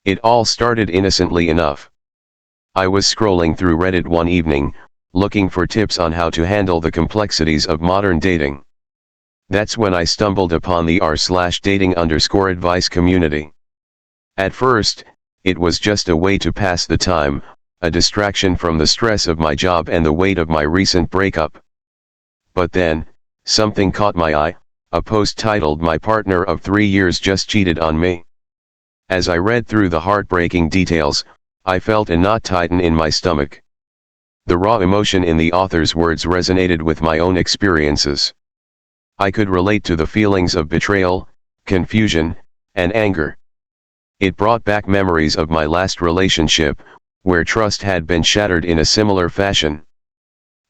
It all started innocently enough. I was scrolling through Reddit one evening, looking for tips on how to handle the complexities of modern dating. That's when I stumbled upon the r/dating_advice community. At first, it was just a way to pass the time, a distraction from the stress of my job and the weight of my recent breakup. But then, something caught my eye, a post titled "My partner of 3 years just cheated on me." As I read through the heartbreaking details, I felt a knot tighten in my stomach. The raw emotion in the author's words resonated with my own experiences. I could relate to the feelings of betrayal, confusion, and anger. It brought back memories of my last relationship, where trust had been shattered in a similar fashion.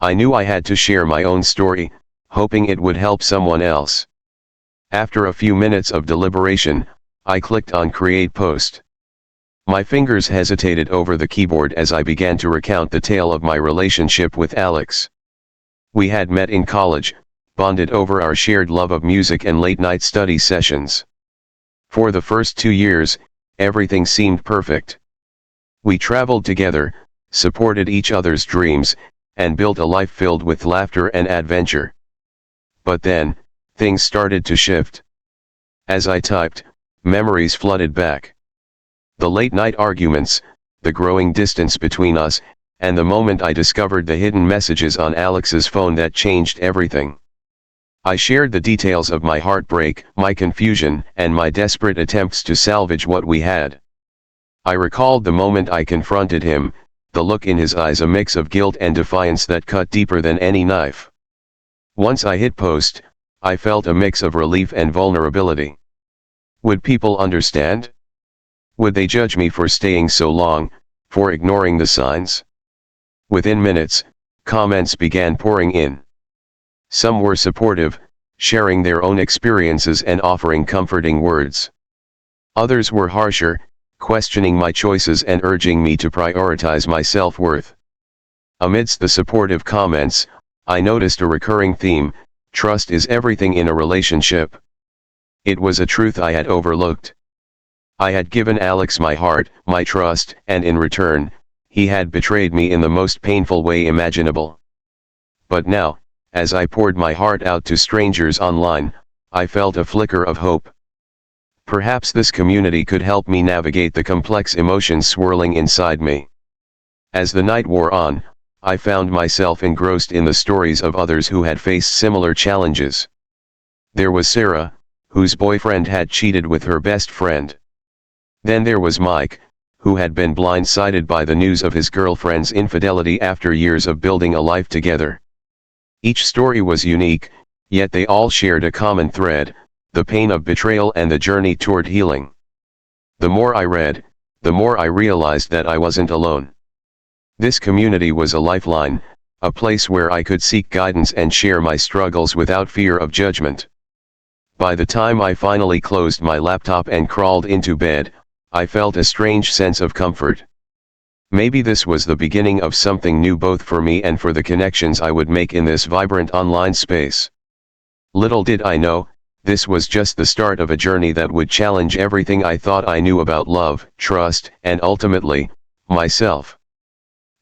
I knew I had to share my own story, hoping it would help someone else. After a few minutes of deliberation, I clicked on Create Post. My fingers hesitated over the keyboard as I began to recount the tale of my relationship with Alex. We had met in college, bonded over our shared love of music and late-night study sessions. For the first 2 years, everything seemed perfect. We traveled together, supported each other's dreams, and built a life filled with laughter and adventure. But then, things started to shift. As I typed, memories flooded back. The late-night arguments, the growing distance between us, and the moment I discovered the hidden messages on Alex's phone that changed everything. I shared the details of my heartbreak, my confusion, and my desperate attempts to salvage what we had. I recalled the moment I confronted him, the look in his eyes, a mix of guilt and defiance that cut deeper than any knife. Once I hit post, I felt a mix of relief and vulnerability. Would people understand? Would they judge me for staying so long, for ignoring the signs? Within minutes, comments began pouring in. Some were supportive, sharing their own experiences and offering comforting words. Others were harsher, questioning my choices and urging me to prioritize my self-worth. Amidst the supportive comments, I noticed a recurring theme: trust is everything in a relationship. It was a truth I had overlooked. I had given Alex my heart, my trust, and in return, he had betrayed me in the most painful way imaginable. But now, as I poured my heart out to strangers online, I felt a flicker of hope. Perhaps this community could help me navigate the complex emotions swirling inside me. As the night wore on, I found myself engrossed in the stories of others who had faced similar challenges. There was Sarah, whose boyfriend had cheated with her best friend. Then there was Mike, who had been blindsided by the news of his girlfriend's infidelity after years of building a life together. Each story was unique, yet they all shared a common thread: the pain of betrayal and the journey toward healing. The more I read, the more I realized that I wasn't alone. This community was a lifeline, a place where I could seek guidance and share my struggles without fear of judgment. By the time I finally closed my laptop and crawled into bed, I felt a strange sense of comfort. Maybe this was the beginning of something new, both for me and for the connections I would make in this vibrant online space. Little did I know, this was just the start of a journey that would challenge everything I thought I knew about love, trust, and ultimately, myself.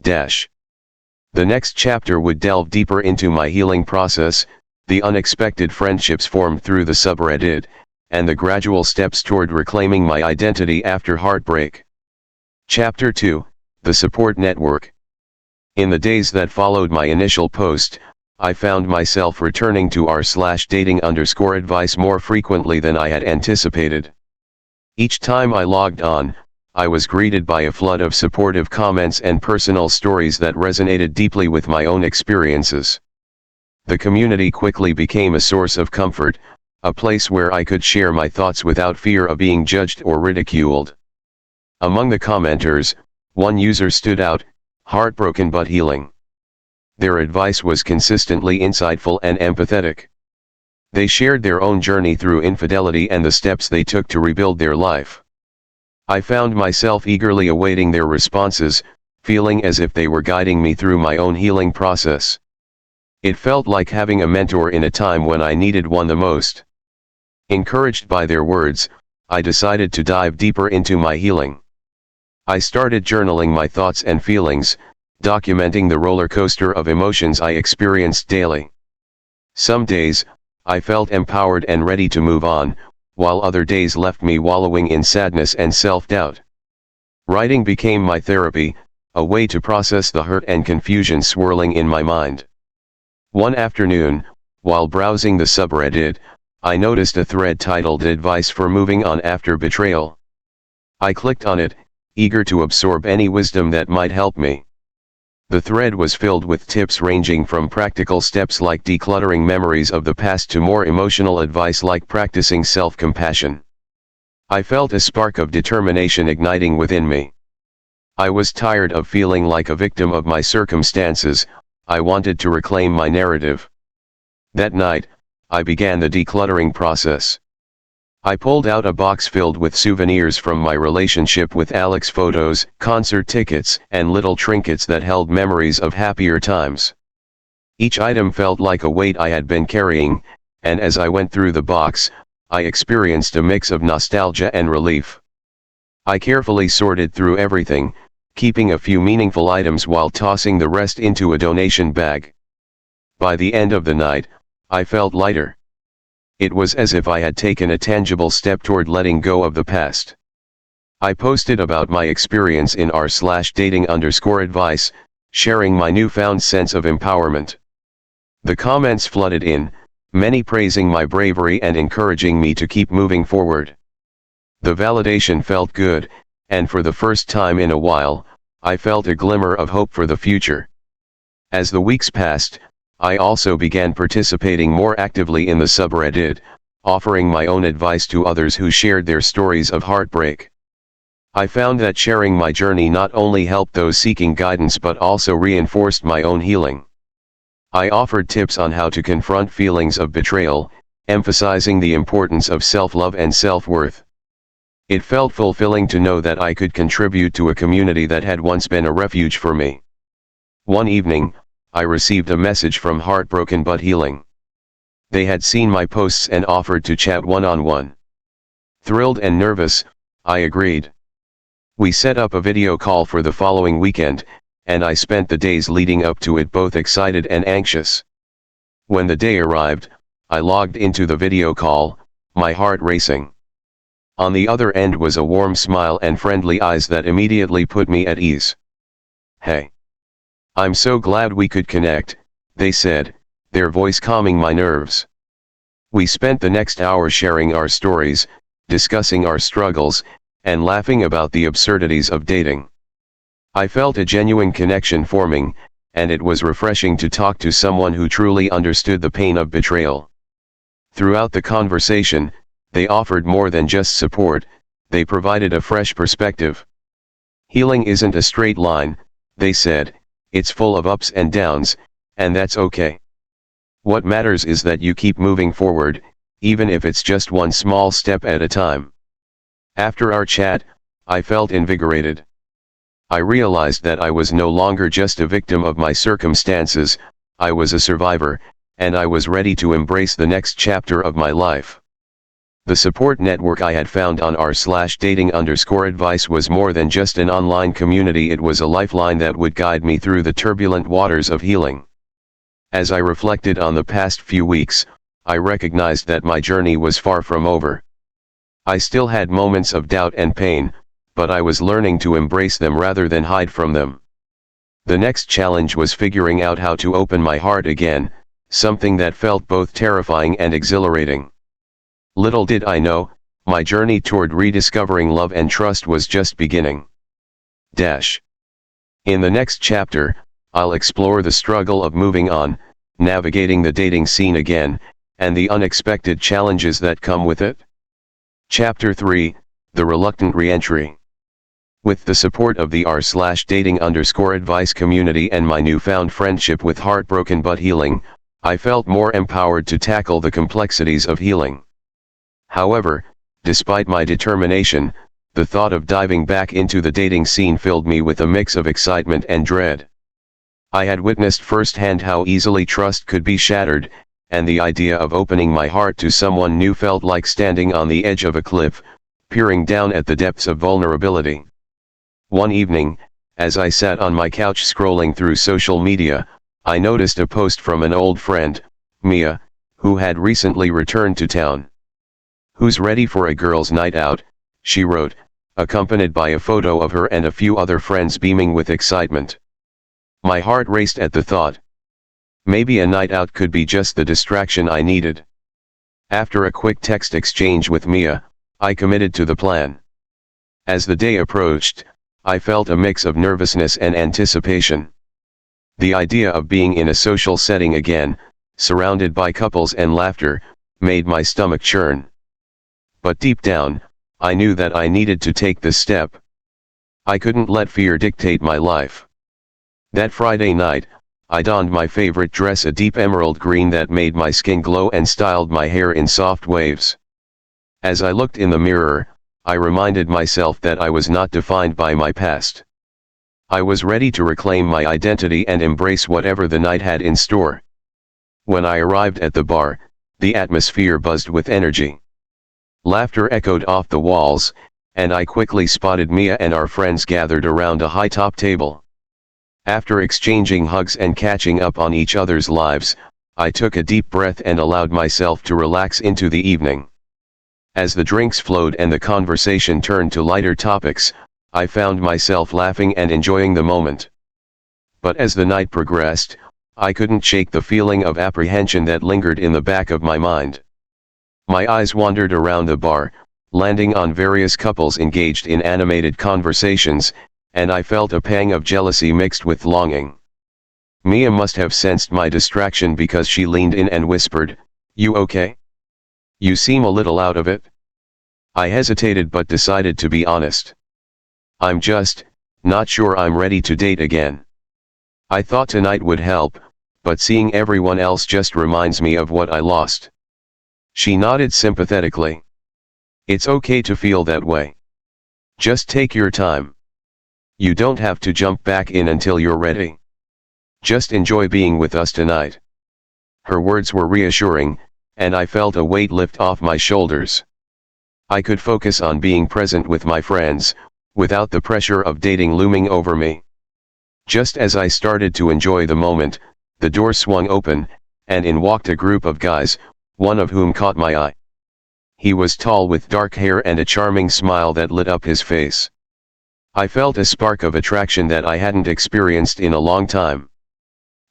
The next chapter would delve deeper into my healing process, the unexpected friendships formed through the subreddit, and the gradual steps toward reclaiming my identity after heartbreak. Chapter 2, The Support Network. In the days that followed my initial post, I found myself returning to r/dating_advice more frequently than I had anticipated. Each time I logged on, I was greeted by a flood of supportive comments and personal stories that resonated deeply with my own experiences. The community quickly became a source of comfort, a place where I could share my thoughts without fear of being judged or ridiculed. Among the commenters, one user stood out: heartbroken but healing. Their advice was consistently insightful and empathetic. They shared their own journey through infidelity and the steps they took to rebuild their life. I found myself eagerly awaiting their responses, feeling as if they were guiding me through my own healing process. It felt like having a mentor in a time when I needed one the most. Encouraged by their words, I decided to dive deeper into my healing. I started journaling my thoughts and feelings, documenting the roller coaster of emotions I experienced daily. Some days, I felt empowered and ready to move on, while other days left me wallowing in sadness and self-doubt. Writing became my therapy, a way to process the hurt and confusion swirling in my mind. One afternoon, while browsing the subreddit, I noticed a thread titled "Advice for Moving On After Betrayal." I clicked on it, eager to absorb any wisdom that might help me. The thread was filled with tips ranging from practical steps like decluttering memories of the past to more emotional advice like practicing self-compassion. I felt a spark of determination igniting within me. I was tired of feeling like a victim of my circumstances. I wanted to reclaim my narrative. That night, I began the decluttering process. I pulled out a box filled with souvenirs from my relationship with Alex, photos, concert tickets, and little trinkets that held memories of happier times. Each item felt like a weight I had been carrying, and as I went through the box, I experienced a mix of nostalgia and relief. I carefully sorted through everything, keeping a few meaningful items while tossing the rest into a donation bag. By the end of the night, I felt lighter. It was as if I had taken a tangible step toward letting go of the past. I posted about my experience in r/dating_advice, sharing my newfound sense of empowerment. The comments flooded in, many praising my bravery and encouraging me to keep moving forward. The validation felt good, and for the first time in a while, I felt a glimmer of hope for the future. As the weeks passed, I also began participating more actively in the subreddit, offering my own advice to others who shared their stories of heartbreak. I found that sharing my journey not only helped those seeking guidance but also reinforced my own healing. I offered tips on how to confront feelings of betrayal, emphasizing the importance of self-love and self-worth. It felt fulfilling to know that I could contribute to a community that had once been a refuge for me. One evening, I received a message from Heartbroken But Healing. They had seen my posts and offered to chat one-on-one. Thrilled and nervous, I agreed. We set up a video call for the following weekend, and I spent the days leading up to it both excited and anxious. When the day arrived, I logged into the video call, my heart racing. On the other end was a warm smile and friendly eyes that immediately put me at ease. "Hey. I'm so glad we could connect," they said, their voice calming my nerves. We spent the next hour sharing our stories, discussing our struggles, and laughing about the absurdities of dating. I felt a genuine connection forming, and it was refreshing to talk to someone who truly understood the pain of betrayal. Throughout the conversation, they offered more than just support, they provided a fresh perspective. "Healing isn't a straight line," they said. "It's full of ups and downs, and that's okay. What matters is that you keep moving forward, even if it's just one small step at a time." After our chat, I felt invigorated. I realized that I was no longer just a victim of my circumstances, I was a survivor, and I was ready to embrace the next chapter of my life. The support network I had found on r/dating_advice was more than just an online community. It was a lifeline that would guide me through the turbulent waters of healing. As I reflected on the past few weeks, I recognized that my journey was far from over. I still had moments of doubt and pain, but I was learning to embrace them rather than hide from them. The next challenge was figuring out how to open my heart again, something that felt both terrifying and exhilarating. Little did I know, my journey toward rediscovering love and trust was just beginning. In the next chapter, I'll explore the struggle of moving on, navigating the dating scene again, and the unexpected challenges that come with it. Chapter 3, The Reluctant Reentry. With the support of the r/dating_advice community and my newfound friendship with Heartbroken But Healing, I felt more empowered to tackle the complexities of healing. However, despite my determination, the thought of diving back into the dating scene filled me with a mix of excitement and dread. I had witnessed firsthand how easily trust could be shattered, and the idea of opening my heart to someone new felt like standing on the edge of a cliff, peering down at the depths of vulnerability. One evening, as I sat on my couch scrolling through social media, I noticed a post from an old friend, Mia, who had recently returned to town. "Who's ready for a girls' night out?" she wrote, accompanied by a photo of her and a few other friends beaming with excitement. My heart raced at the thought. Maybe a night out could be just the distraction I needed. After a quick text exchange with Mia, I committed to the plan. As the day approached, I felt a mix of nervousness and anticipation. The idea of being in a social setting again, surrounded by couples and laughter, made my stomach churn. But deep down, I knew that I needed to take this step. I couldn't let fear dictate my life. That Friday night, I donned my favorite dress, a deep emerald green that made my skin glow, and styled my hair in soft waves. As I looked in the mirror, I reminded myself that I was not defined by my past. I was ready to reclaim my identity and embrace whatever the night had in store. When I arrived at the bar, the atmosphere buzzed with energy. Laughter echoed off the walls, and I quickly spotted Mia and our friends gathered around a high-top table. After exchanging hugs and catching up on each other's lives, I took a deep breath and allowed myself to relax into the evening. As the drinks flowed and the conversation turned to lighter topics, I found myself laughing and enjoying the moment. But as the night progressed, I couldn't shake the feeling of apprehension that lingered in the back of my mind. My eyes wandered around the bar, landing on various couples engaged in animated conversations, and I felt a pang of jealousy mixed with longing. Mia must have sensed my distraction because she leaned in and whispered, "You okay? You seem a little out of it." I hesitated but decided to be honest. "I'm just not sure I'm ready to date again. I thought tonight would help, but seeing everyone else just reminds me of what I lost." She nodded sympathetically. "It's okay to feel that way. Just take your time. You don't have to jump back in until you're ready. Just enjoy being with us tonight." Her words were reassuring, and I felt a weight lift off my shoulders. I could focus on being present with my friends, without the pressure of dating looming over me. Just as I started to enjoy the moment, the door swung open, and in walked a group of guys, one of whom caught my eye. He was tall with dark hair and a charming smile that lit up his face. I felt a spark of attraction that I hadn't experienced in a long time.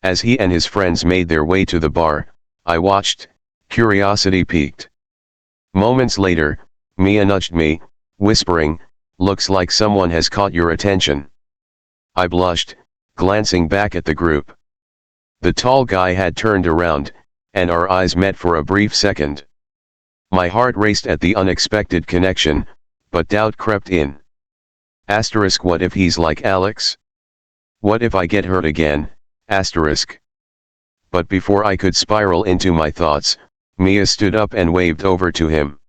As he and his friends made their way to the bar, I watched, curiosity piqued. Moments later, Mia nudged me, whispering, "Looks like someone has caught your attention." I blushed, glancing back at the group. The tall guy had turned around, and our eyes met for a brief second. My heart raced at the unexpected connection, but doubt crept in. What if he's like Alex? What if I get hurt again? But before I could spiral into my thoughts, Mia stood up and waved over to him.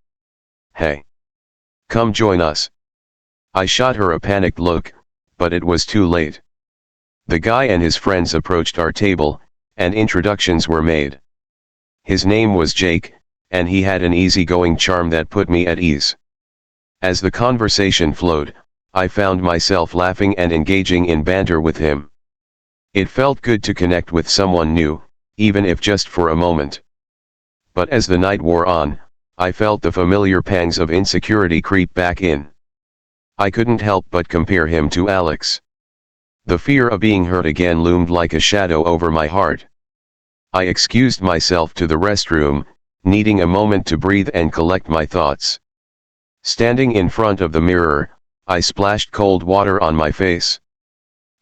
"Hey! Come join us." I shot her a panicked look, but it was too late. The guy and his friends approached our table, and introductions were made. His name was Jake, and he had an easygoing charm that put me at ease. As the conversation flowed, I found myself laughing and engaging in banter with him. It felt good to connect with someone new, even if just for a moment. But as the night wore on, I felt the familiar pangs of insecurity creep back in. I couldn't help but compare him to Alex. The fear of being hurt again loomed like a shadow over my heart. I excused myself to the restroom, needing a moment to breathe and collect my thoughts. Standing in front of the mirror, I splashed cold water on my face.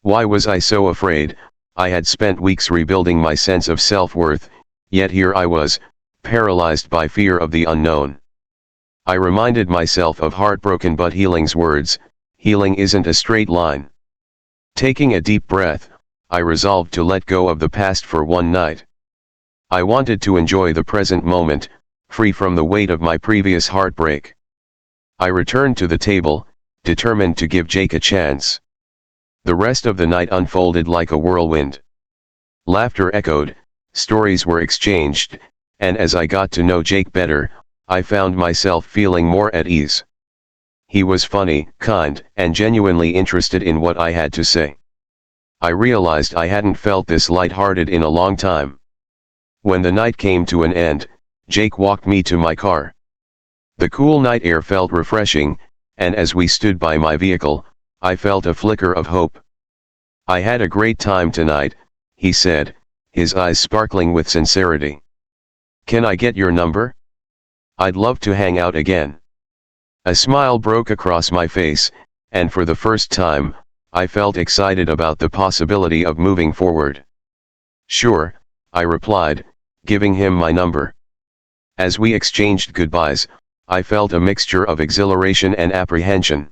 Why was I so afraid? I had spent weeks rebuilding my sense of self-worth, yet here I was, paralyzed by fear of the unknown. I reminded myself of Heartbroken but Healing's words, "Healing isn't a straight line." Taking a deep breath, I resolved to let go of the past for one night. I wanted to enjoy the present moment, free from the weight of my previous heartbreak. I returned to the table, determined to give Jake a chance. The rest of the night unfolded like a whirlwind. Laughter echoed, stories were exchanged, and as I got to know Jake better, I found myself feeling more at ease. He was funny, kind, and genuinely interested in what I had to say. I realized I hadn't felt this light-hearted in a long time. When the night came to an end, Jake walked me to my car. The cool night air felt refreshing, and as we stood by my vehicle, I felt a flicker of hope. "I had a great time tonight," he said, his eyes sparkling with sincerity. "Can I get your number? I'd love to hang out again." A smile broke across my face, and for the first time, I felt excited about the possibility of moving forward. "Sure," I replied, giving him my number. As we exchanged goodbyes, I felt a mixture of exhilaration and apprehension.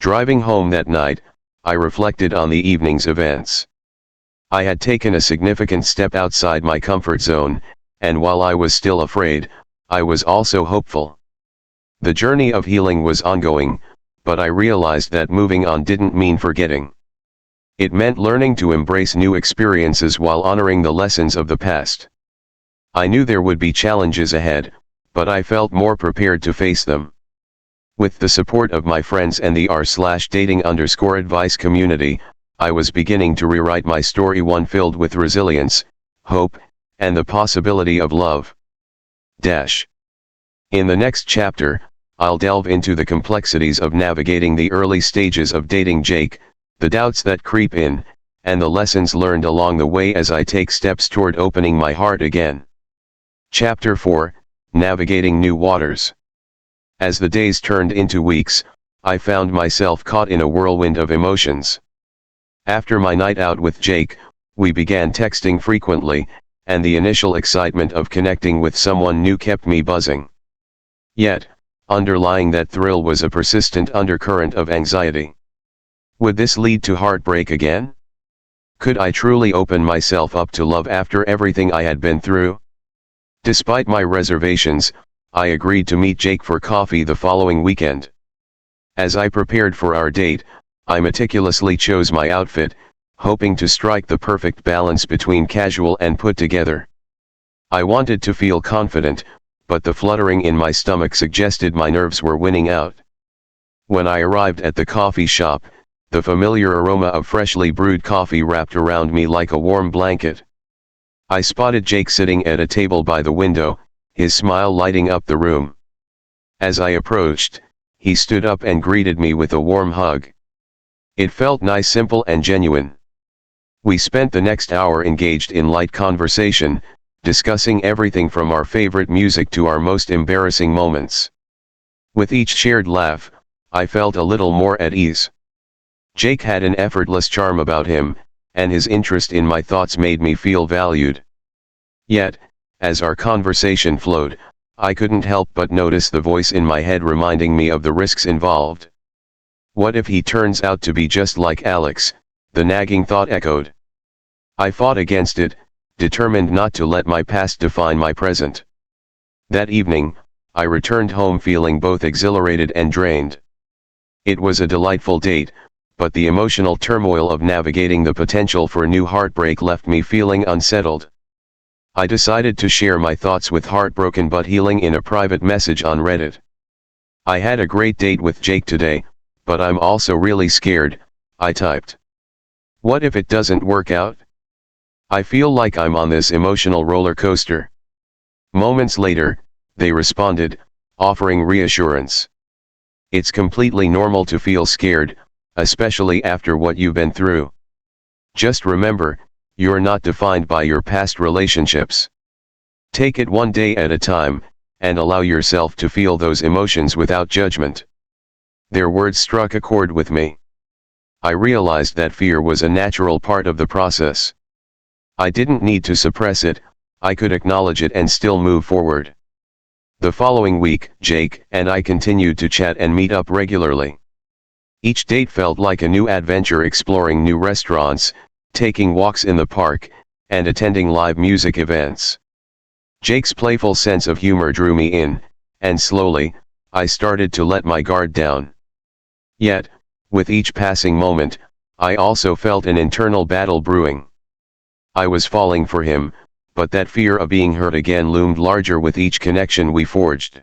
Driving home that night, I reflected on the evening's events. I had taken a significant step outside my comfort zone, and while I was still afraid, I was also hopeful. The journey of healing was ongoing, but I realized that moving on didn't mean forgetting. It meant learning to embrace new experiences while honoring the lessons of the past. I knew there would be challenges ahead, but I felt more prepared to face them. With the support of my friends and the r/dating_advice community, I was beginning to rewrite my story, one filled with resilience, hope, and the possibility of love. In the next chapter, I'll delve into the complexities of navigating the early stages of dating Jake, the doubts that creep in, and the lessons learned along the way as I take steps toward opening my heart again. Chapter 4, Navigating New Waters. As the days turned into weeks, I found myself caught in a whirlwind of emotions. After my night out with Jake, we began texting frequently, and the initial excitement of connecting with someone new kept me buzzing. Yet, underlying that thrill was a persistent undercurrent of anxiety. Would this lead to heartbreak again? Could I truly open myself up to love after everything I had been through? Despite my reservations, I agreed to meet Jake for coffee the following weekend. As I prepared for our date, I meticulously chose my outfit, hoping to strike the perfect balance between casual and put together. I wanted to feel confident, but the fluttering in my stomach suggested my nerves were winning out. When I arrived at the coffee shop, the familiar aroma of freshly brewed coffee wrapped around me like a warm blanket. I spotted Jake sitting at a table by the window, his smile lighting up the room. As I approached, he stood up and greeted me with a warm hug. It felt nice, simple, and genuine. We spent the next hour engaged in light conversation, discussing everything from our favorite music to our most embarrassing moments. With each shared laugh, I felt a little more at ease. Jake had an effortless charm about him, and his interest in my thoughts made me feel valued. Yet, as our conversation flowed, I couldn't help but notice the voice in my head reminding me of the risks involved. What if he turns out to be just like Alex? The nagging thought echoed. I fought against it, determined not to let my past define my present. That evening, I returned home feeling both exhilarated and drained. It was a delightful date, but the emotional turmoil of navigating the potential for new heartbreak left me feeling unsettled. I decided to share my thoughts with Heartbroken But Healing in a private message on Reddit. "I had a great date with Jake today, but I'm also really scared," I typed. "What if it doesn't work out? I feel like I'm on this emotional roller coaster." Moments later, they responded, offering reassurance. "It's completely normal to feel scared, especially after what you've been through. Just remember, you're not defined by your past relationships. Take it one day at a time, and allow yourself to feel those emotions without judgment." Their words struck a chord with me. I realized that fear was a natural part of the process. I didn't need to suppress it, I could acknowledge it and still move forward. The following week, Jake and I continued to chat and meet up regularly. Each date felt like a new adventure, exploring new restaurants, taking walks in the park, and attending live music events. Jake's playful sense of humor drew me in, and slowly, I started to let my guard down. Yet, with each passing moment, I also felt an internal battle brewing. I was falling for him, but that fear of being hurt again loomed larger with each connection we forged.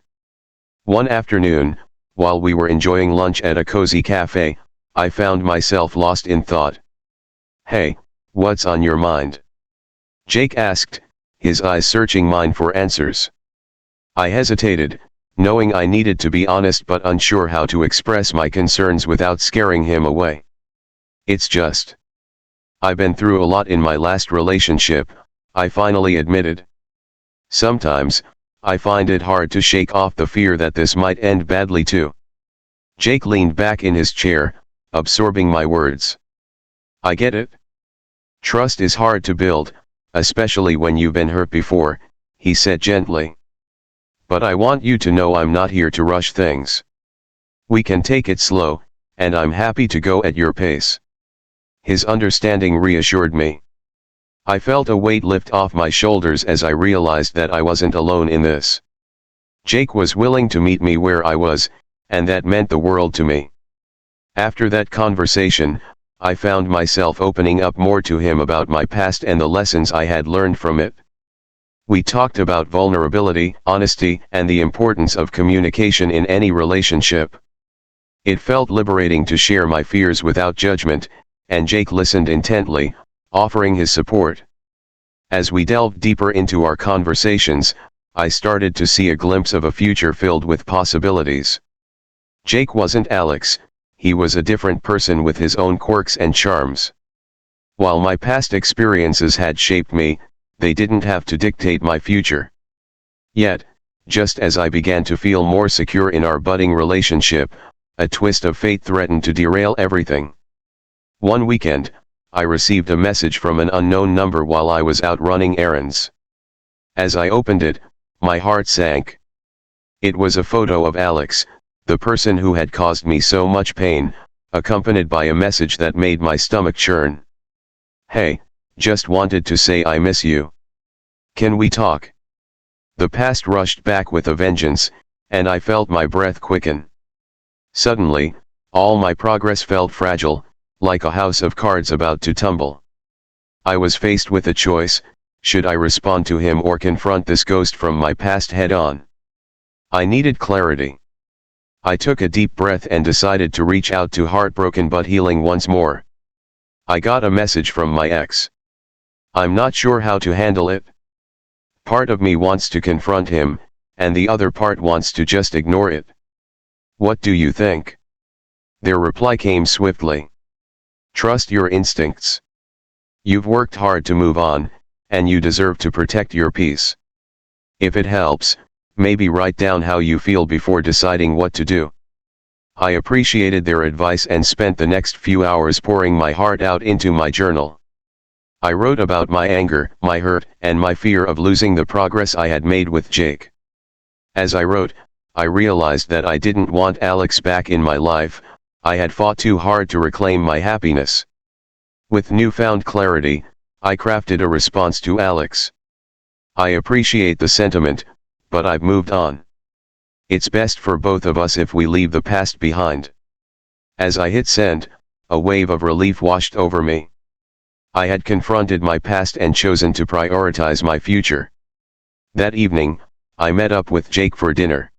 One afternoon, while we were enjoying lunch at a cozy cafe, I found myself lost in thought. "Hey, what's on your mind?" Jake asked, his eyes searching mine for answers. I hesitated, knowing I needed to be honest but unsure how to express my concerns without scaring him away. "It's just, I've been through a lot in my last relationship," I finally admitted. "Sometimes, I find it hard to shake off the fear that this might end badly too." Jake leaned back in his chair, absorbing my words. "I get it. Trust is hard to build, especially when you've been hurt before," he said gently. "But I want you to know I'm not here to rush things. We can take it slow, and I'm happy to go at your pace." His understanding reassured me. I felt a weight lift off my shoulders as I realized that I wasn't alone in this. Jake was willing to meet me where I was, and that meant the world to me. After that conversation, I found myself opening up more to him about my past and the lessons I had learned from it. We talked about vulnerability, honesty, and the importance of communication in any relationship. It felt liberating to share my fears without judgment, and Jake listened intently, offering his support. As we delved deeper into our conversations, I started to see a glimpse of a future filled with possibilities. Jake wasn't Alex, he was a different person with his own quirks and charms. While my past experiences had shaped me, they didn't have to dictate my future. Yet, just as I began to feel more secure in our budding relationship, a twist of fate threatened to derail everything. One weekend, I received a message from an unknown number while I was out running errands. As I opened it, my heart sank. It was a photo of Alex, the person who had caused me so much pain, accompanied by a message that made my stomach churn. "Hey, just wanted to say I miss you. Can we talk?" The past rushed back with a vengeance, and I felt my breath quicken. Suddenly, all my progress felt fragile, like a house of cards about to tumble. I was faced with a choice: should I respond to him or confront this ghost from my past head on? I needed clarity. I took a deep breath and decided to reach out to heartbroken but healing once more. I got a message from my ex. "I'm not sure how to handle it. Part of me wants to confront him, and the other part wants to just ignore it. What do you think?" Their reply came swiftly. "Trust your instincts. You've worked hard to move on, and you deserve to protect your peace. If it helps, maybe write down how you feel before deciding what to do." I appreciated their advice and spent the next few hours pouring my heart out into my journal. I wrote about my anger, my hurt, and my fear of losing the progress I had made with Jake. As I wrote, I realized that I didn't want Alex back in my life. I had fought too hard to reclaim my happiness. With newfound clarity, I crafted a response to Alex. "I appreciate the sentiment, but I've moved on. It's best for both of us if we leave the past behind." As I hit send, a wave of relief washed over me. I had confronted my past and chosen to prioritize my future. That evening, I met up with Jake for dinner.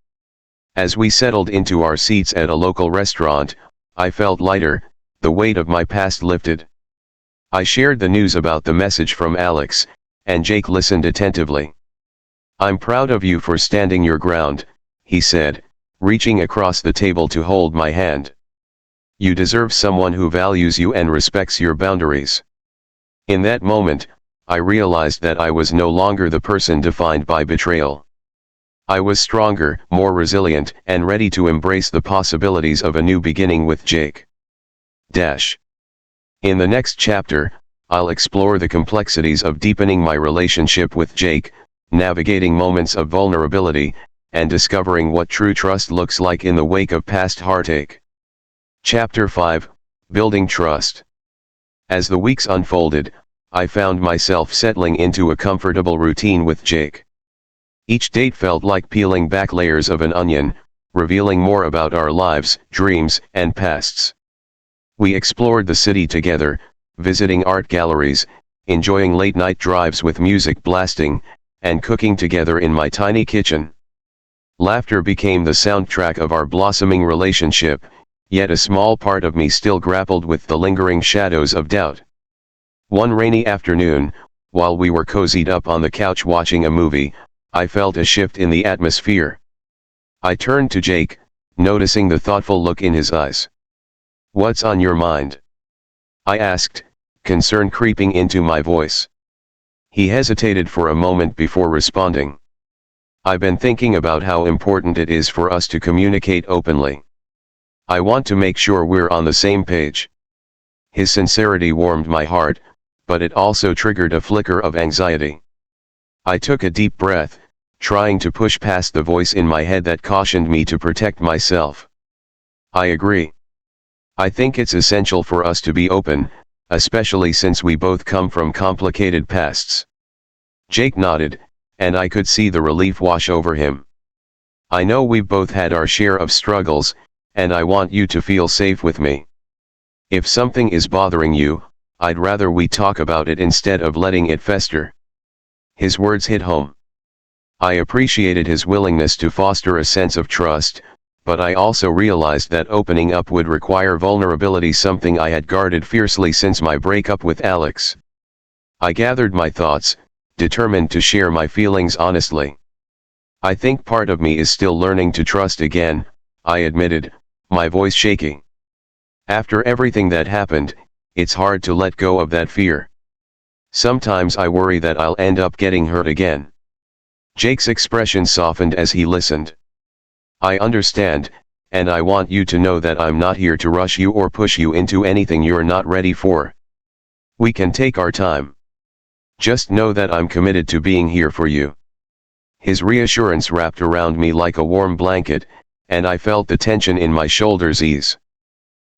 As we settled into our seats at a local restaurant, I felt lighter, the weight of my past lifted. I shared the news about the message from Alex, and Jake listened attentively. "I'm proud of you for standing your ground," he said, reaching across the table to hold my hand. "You deserve someone who values you and respects your boundaries." In that moment, I realized that I was no longer the person defined by betrayal. I was stronger, more resilient, and ready to embrace the possibilities of a new beginning with Jake. In the next chapter, I'll explore the complexities of deepening my relationship with Jake, navigating moments of vulnerability, and discovering what true trust looks like in the wake of past heartache. Chapter 5: Building Trust. As the weeks unfolded, I found myself settling into a comfortable routine with Jake. Each date felt like peeling back layers of an onion, revealing more about our lives, dreams, and pasts. We explored the city together, visiting art galleries, enjoying late-night drives with music blasting, and cooking together in my tiny kitchen. Laughter became the soundtrack of our blossoming relationship, yet a small part of me still grappled with the lingering shadows of doubt. One rainy afternoon, while we were cozied up on the couch watching a movie, I felt a shift in the atmosphere. I turned to Jake, noticing the thoughtful look in his eyes. "What's on your mind?" I asked, concern creeping into my voice. He hesitated for a moment before responding. "I've been thinking about how important it is for us to communicate openly. I want to make sure we're on the same page." His sincerity warmed my heart, but it also triggered a flicker of anxiety. I took a deep breath, trying to push past the voice in my head that cautioned me to protect myself. "I agree. I think it's essential for us to be open, especially since we both come from complicated pasts." Jake nodded, and I could see the relief wash over him. "I know we've both had our share of struggles, and I want you to feel safe with me. If something is bothering you, I'd rather we talk about it instead of letting it fester." His words hit home. I appreciated his willingness to foster a sense of trust, but I also realized that opening up would require vulnerability, something I had guarded fiercely since my breakup with Alex. I gathered my thoughts, determined to share my feelings honestly. "I think part of me is still learning to trust again," I admitted, my voice shaky. "After everything that happened, it's hard to let go of that fear. Sometimes I worry that I'll end up getting hurt again." Jake's expression softened as he listened. "I understand, and I want you to know that I'm not here to rush you or push you into anything you're not ready for. We can take our time. Just know that I'm committed to being here for you." His reassurance wrapped around me like a warm blanket, and I felt the tension in my shoulders ease.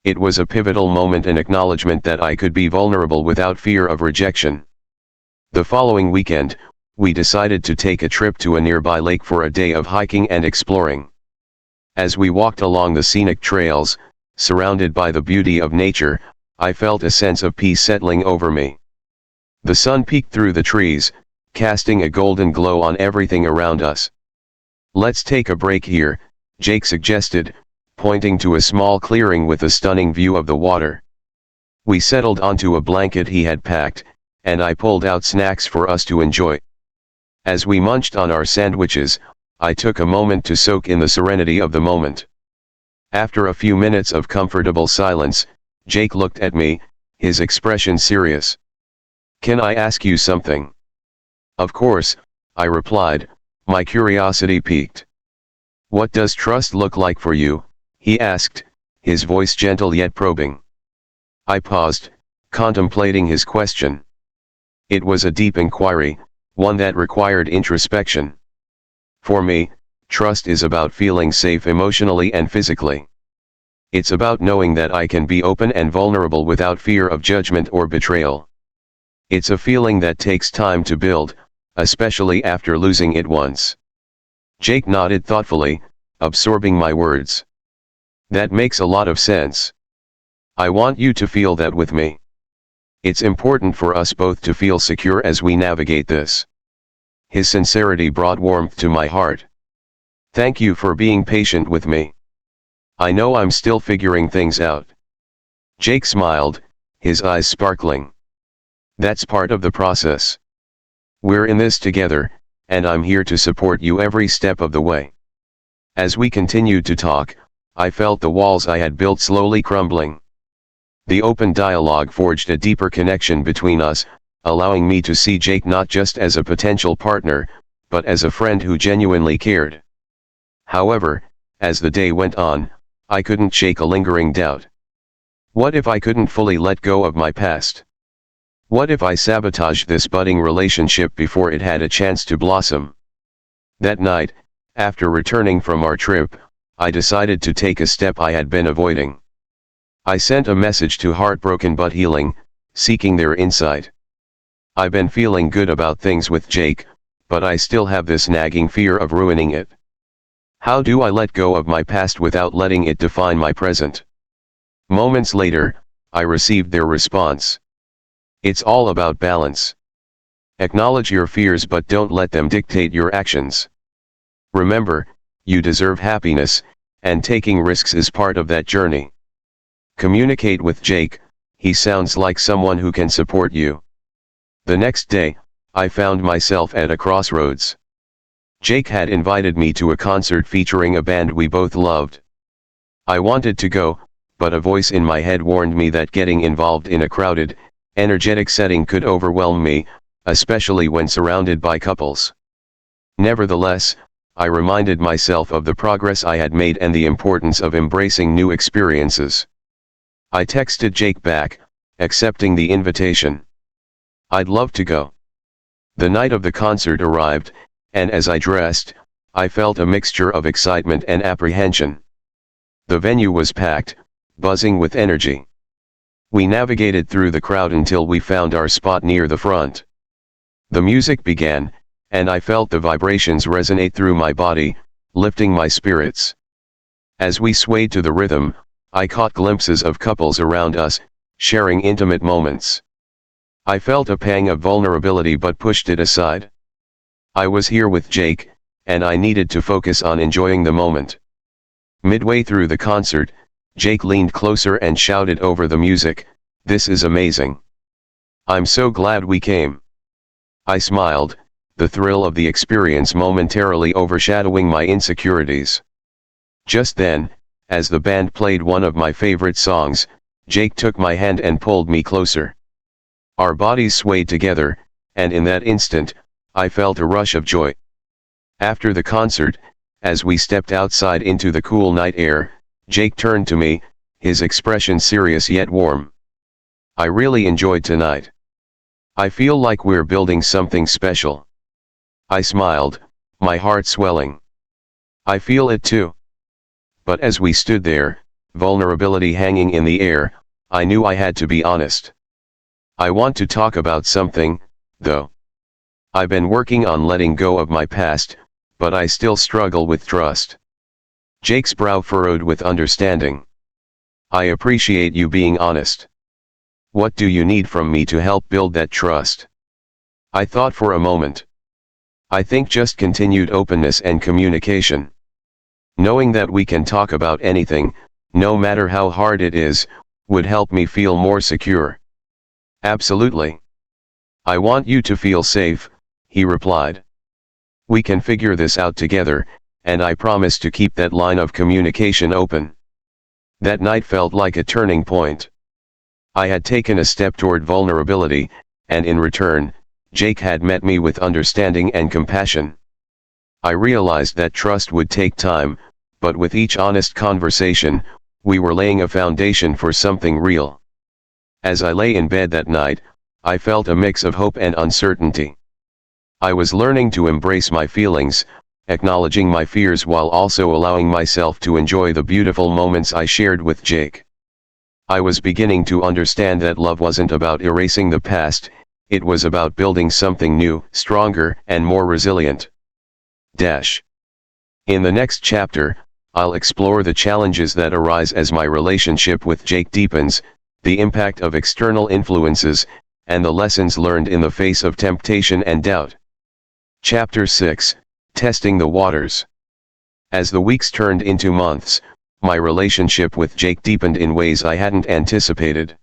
It was a pivotal moment, an acknowledgement that I could be vulnerable without fear of rejection. The following weekend, we decided to take a trip to a nearby lake for a day of hiking and exploring. As we walked along the scenic trails, surrounded by the beauty of nature, I felt a sense of peace settling over me. The sun peeked through the trees, casting a golden glow on everything around us. "Let's take a break here," Jake suggested, pointing to a small clearing with a stunning view of the water. We settled onto a blanket he had packed, and I pulled out snacks for us to enjoy. As we munched on our sandwiches, I took a moment to soak in the serenity of the moment. After a few minutes of comfortable silence, Jake looked at me, his expression serious. "Can I ask you something?" "Of course," I replied, my curiosity piqued. "What does trust look like for you?" he asked, his voice gentle yet probing. I paused, contemplating his question. It was a deep inquiry, one that required introspection. For me, trust is about feeling safe emotionally and physically. It's about knowing that I can be open and vulnerable without fear of judgment or betrayal. It's a feeling that takes time to build, especially after losing it once. Jake nodded thoughtfully, absorbing my words. "That makes a lot of sense. I want you to feel that with me. It's important for us both to feel secure as we navigate this." His sincerity brought warmth to my heart. "Thank you for being patient with me. I know I'm still figuring things out." Jake smiled, his eyes sparkling. "That's part of the process. We're in this together, and I'm here to support you every step of the way." As we continued to talk, I felt the walls I had built slowly crumbling. The open dialogue forged a deeper connection between us, allowing me to see Jake not just as a potential partner, but as a friend who genuinely cared. However, as the day went on, I couldn't shake a lingering doubt. What if I couldn't fully let go of my past? What if I sabotaged this budding relationship before it had a chance to blossom? That night, after returning from our trip, I decided to take a step I had been avoiding. I sent a message to Heartbroken But Healing, seeking their insight. "I've been feeling good about things with Jake, but I still have this nagging fear of ruining it. How do I let go of my past without letting it define my present?" Moments later, I received their response. "It's all about balance. Acknowledge your fears but don't let them dictate your actions. Remember, you deserve happiness, and taking risks is part of that journey. Communicate with Jake, he sounds like someone who can support you. The next day, I found myself at a crossroads. Jake had invited me to a concert featuring a band we both loved. I wanted to go, but a voice in my head warned me that getting involved in a crowded, energetic setting could overwhelm me, especially when surrounded by couples. Nevertheless, I reminded myself of the progress I had made and the importance of embracing new experiences. I texted Jake back, accepting the invitation. I'd love to go. The night of the concert arrived, and as I dressed, I felt a mixture of excitement and apprehension. The venue was packed, buzzing with energy. We navigated through the crowd until we found our spot near the front. The music began, and I felt the vibrations resonate through my body, lifting my spirits. As we swayed to the rhythm, I caught glimpses of couples around us, sharing intimate moments. I felt a pang of vulnerability but pushed it aside. I was here with Jake, and I needed to focus on enjoying the moment. Midway through the concert, Jake leaned closer and shouted over the music, "This is amazing. I'm so glad we came." I smiled, the thrill of the experience momentarily overshadowing my insecurities. Just then, as the band played one of my favorite songs, Jake took my hand and pulled me closer. Our bodies swayed together, and in that instant, I felt a rush of joy. After the concert, as we stepped outside into the cool night air, Jake turned to me, his expression serious yet warm. "I really enjoyed tonight. I feel like we're building something special." I smiled, my heart swelling. "I feel it too." But as we stood there, vulnerability hanging in the air, I knew I had to be honest. "I want to talk about something, though. I've been working on letting go of my past, but I still struggle with trust." Jake's brow furrowed with understanding. "I appreciate you being honest. What do you need from me to help build that trust?" I thought for a moment. "I think just continued openness and communication. Knowing that we can talk about anything, no matter how hard it is, would help me feel more secure." "Absolutely. I want you to feel safe," he replied. "We can figure this out together, and I promise to keep that line of communication open." That night felt like a turning point. I had taken a step toward vulnerability, and in return, Jake had met me with understanding and compassion. I realized that trust would take time, but with each honest conversation, we were laying a foundation for something real. As I lay in bed that night, I felt a mix of hope and uncertainty. I was learning to embrace my feelings, acknowledging my fears while also allowing myself to enjoy the beautiful moments I shared with Jake. I was beginning to understand that love wasn't about erasing the past, it was about building something new, stronger, and more resilient. In the next chapter, I'll explore the challenges that arise as my relationship with Jake deepens, the impact of external influences, and the lessons learned in the face of temptation and doubt. Chapter 6, Testing the Waters. As the weeks turned into months, my relationship with Jake deepened in ways I hadn't anticipated.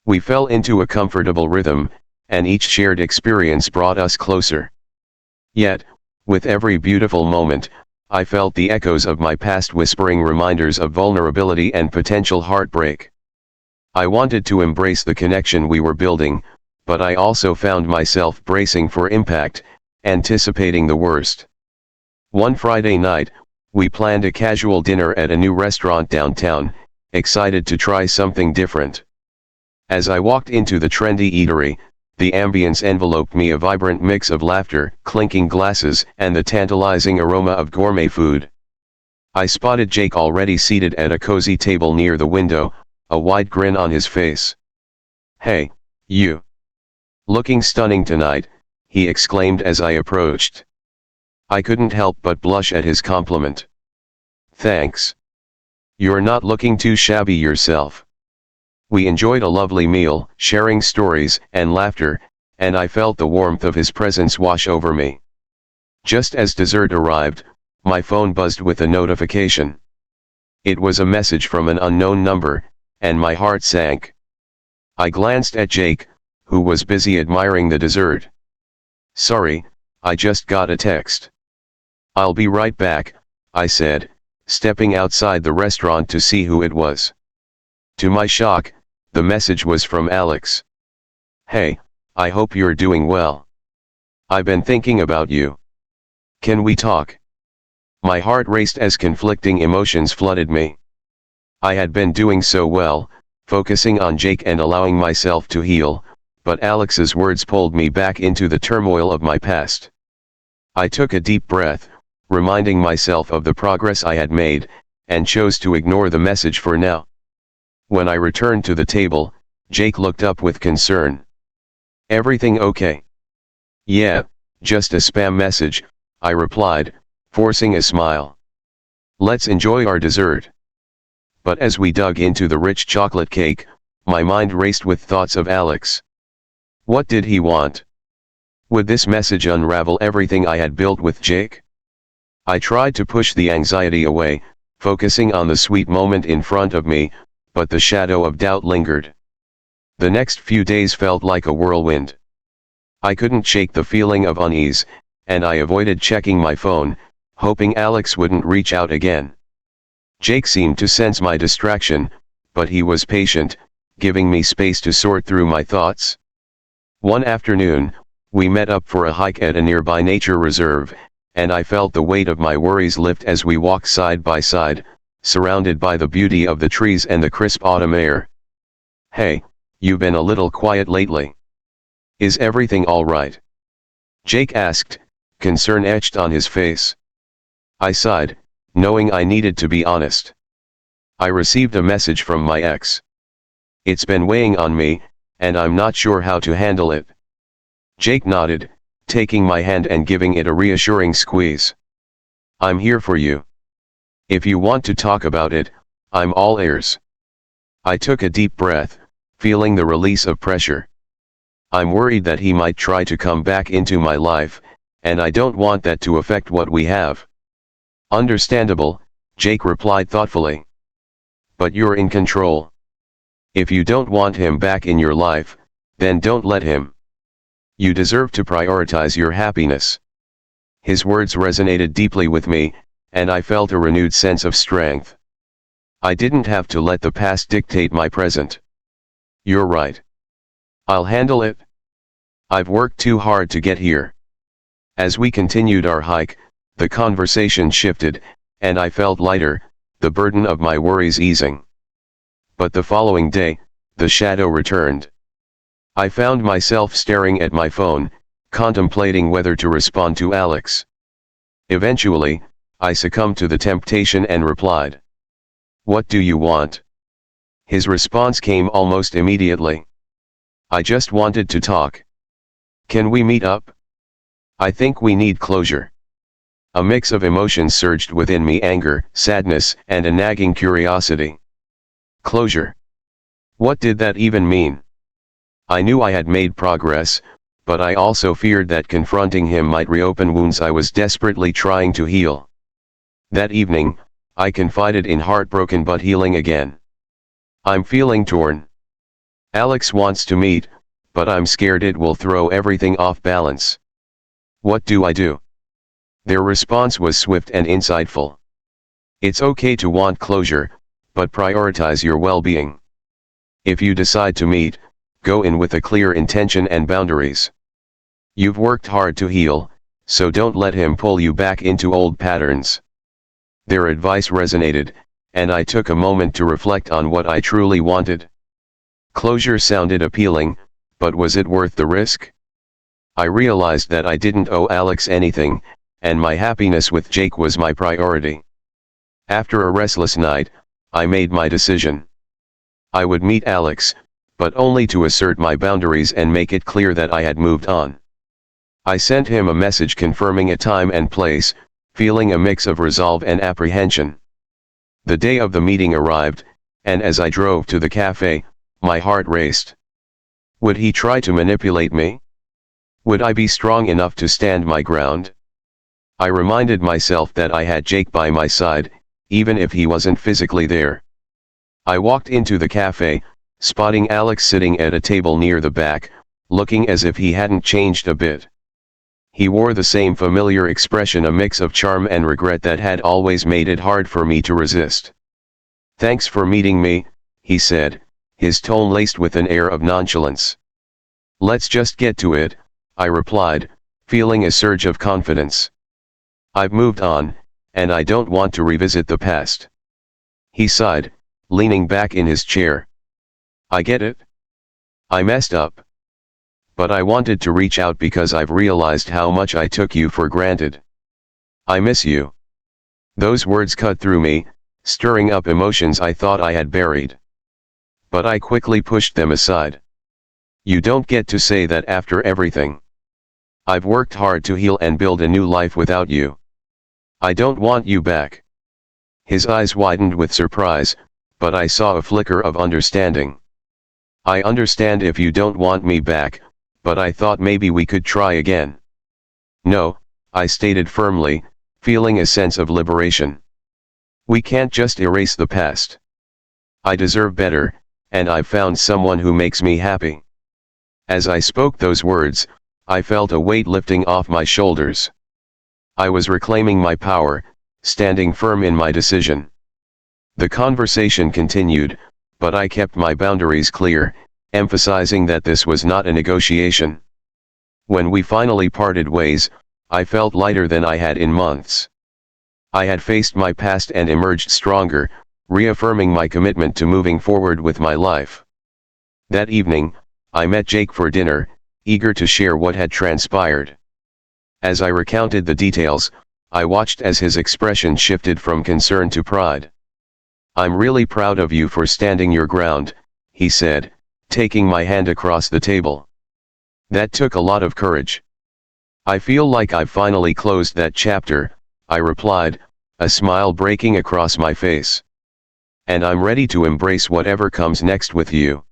We fell into a comfortable rhythm, and each shared experience brought us closer. Yet, with every beautiful moment, I felt the echoes of my past whispering reminders of vulnerability and potential heartbreak. I wanted to embrace the connection we were building, but I also found myself bracing for impact, anticipating the worst. One Friday night, we planned a casual dinner at a new restaurant downtown, excited to try something different. As I walked into the trendy eatery, the ambience enveloped me, a vibrant mix of laughter, clinking glasses, and the tantalizing aroma of gourmet food. I spotted Jake already seated at a cozy table near the window, a wide grin on his face. "Hey, you. Looking stunning tonight," he exclaimed as I approached. I couldn't help but blush at his compliment. "Thanks. You're not looking too shabby yourself." We enjoyed a lovely meal, sharing stories and laughter, and I felt the warmth of his presence wash over me. Just as dessert arrived, my phone buzzed with a notification. It was a message from an unknown number, and my heart sank. I glanced at Jake, who was busy admiring the dessert. "Sorry, I just got a text." "I'll be right back," I said, stepping outside the restaurant to see who it was. To my shock, the message was from Alex. "Hey, I hope you're doing well. I've been thinking about you. Can we talk?" My heart raced as conflicting emotions flooded me. I had been doing so well, focusing on Jake and allowing myself to heal, but Alex's words pulled me back into the turmoil of my past. I took a deep breath, reminding myself of the progress I had made, and chose to ignore the message for now. When I returned to the table, Jake looked up with concern. "Everything okay?" "Yeah, just a spam message," I replied, forcing a smile. "Let's enjoy our dessert." But as we dug into the rich chocolate cake, my mind raced with thoughts of Alex. What did he want? Would this message unravel everything I had built with Jake? I tried to push the anxiety away, focusing on the sweet moment in front of me, but the shadow of doubt lingered. The next few days felt like a whirlwind. I couldn't shake the feeling of unease, and I avoided checking my phone, hoping Alex wouldn't reach out again. Jake seemed to sense my distraction, but he was patient, giving me space to sort through my thoughts. One afternoon, we met up for a hike at a nearby nature reserve, and I felt the weight of my worries lift as we walked side by side, surrounded by the beauty of the trees and the crisp autumn air. "Hey, you've been a little quiet lately. Is everything all right?" Jake asked, concern etched on his face. I sighed, knowing I needed to be honest. "I received a message from my ex. It's been weighing on me, and I'm not sure how to handle it." Jake nodded, taking my hand and giving it a reassuring squeeze. "I'm here for you. If you want to talk about it, I'm all ears." I took a deep breath, feeling the release of pressure. I'm worried that he might try to come back into my life, and I don't want that to affect what we have. "Understandable," Jake replied thoughtfully. "But you're in control. If you don't want him back in your life, then don't let him. You deserve to prioritize your happiness." His words resonated deeply with me, and I felt a renewed sense of strength. I didn't have to let the past dictate my present. "You're right. I'll handle it. I've worked too hard to get here." As we continued our hike, the conversation shifted, and I felt lighter, the burden of my worries easing. But the following day, the shadow returned. I found myself staring at my phone, contemplating whether to respond to Alex. Eventually, I succumbed to the temptation and replied. "What do you want?" His response came almost immediately. "I just wanted to talk. Can we meet up? I think we need closure." A mix of emotions surged within me: anger, sadness, and a nagging curiosity. Closure. What did that even mean? I knew I had made progress, but I also feared that confronting him might reopen wounds I was desperately trying to heal. That evening, I confided in heartbroken but healing again. "I'm feeling torn. Alex wants to meet, but I'm scared it will throw everything off balance. What do I do?" Their response was swift and insightful. "It's okay to want closure, but prioritize your well-being. If you decide to meet, go in with a clear intention and boundaries. You've worked hard to heal, so don't let him pull you back into old patterns." Their advice resonated, and I took a moment to reflect on what I truly wanted. Closure sounded appealing, but was it worth the risk? I realized that I didn't owe Alex anything, and my happiness with Jake was my priority. After a restless night, I made my decision. I would meet Alex, but only to assert my boundaries and make it clear that I had moved on. I sent him a message confirming a time and place, feeling a mix of resolve and apprehension. The day of the meeting arrived, and as I drove to the cafe, my heart raced. Would he try to manipulate me? Would I be strong enough to stand my ground? I reminded myself that I had Jake by my side, even if he wasn't physically there. I walked into the cafe, spotting Alex sitting at a table near the back, looking as if he hadn't changed a bit. He wore the same familiar expression, a mix of charm and regret that had always made it hard for me to resist. "Thanks for meeting me," he said, his tone laced with an air of nonchalance. "Let's just get to it," I replied, feeling a surge of confidence. "I've moved on, and I don't want to revisit the past." He sighed, leaning back in his chair. "I get it. I messed up. But I wanted to reach out because I've realized how much I took you for granted. I miss you." Those words cut through me, stirring up emotions I thought I had buried. But I quickly pushed them aside. "You don't get to say that after everything. I've worked hard to heal and build a new life without you. I don't want you back." His eyes widened with surprise, but I saw a flicker of understanding. "I understand if you don't want me back, but I thought maybe we could try again." "No," I stated firmly, feeling a sense of liberation. "We can't just erase the past. I deserve better, and I've found someone who makes me happy." As I spoke those words, I felt a weight lifting off my shoulders. I was reclaiming my power, standing firm in my decision. The conversation continued, but I kept my boundaries clear, emphasizing that this was not a negotiation. When we finally parted ways, I felt lighter than I had in months. I had faced my past and emerged stronger, reaffirming my commitment to moving forward with my life. That evening, I met Jake for dinner, eager to share what had transpired. As I recounted the details, I watched as his expression shifted from concern to pride. "I'm really proud of you for standing your ground," he said, taking my hand across the table. "That took a lot of courage." "I feel like I've finally closed that chapter," I replied, a smile breaking across my face. "And I'm ready to embrace whatever comes next with you."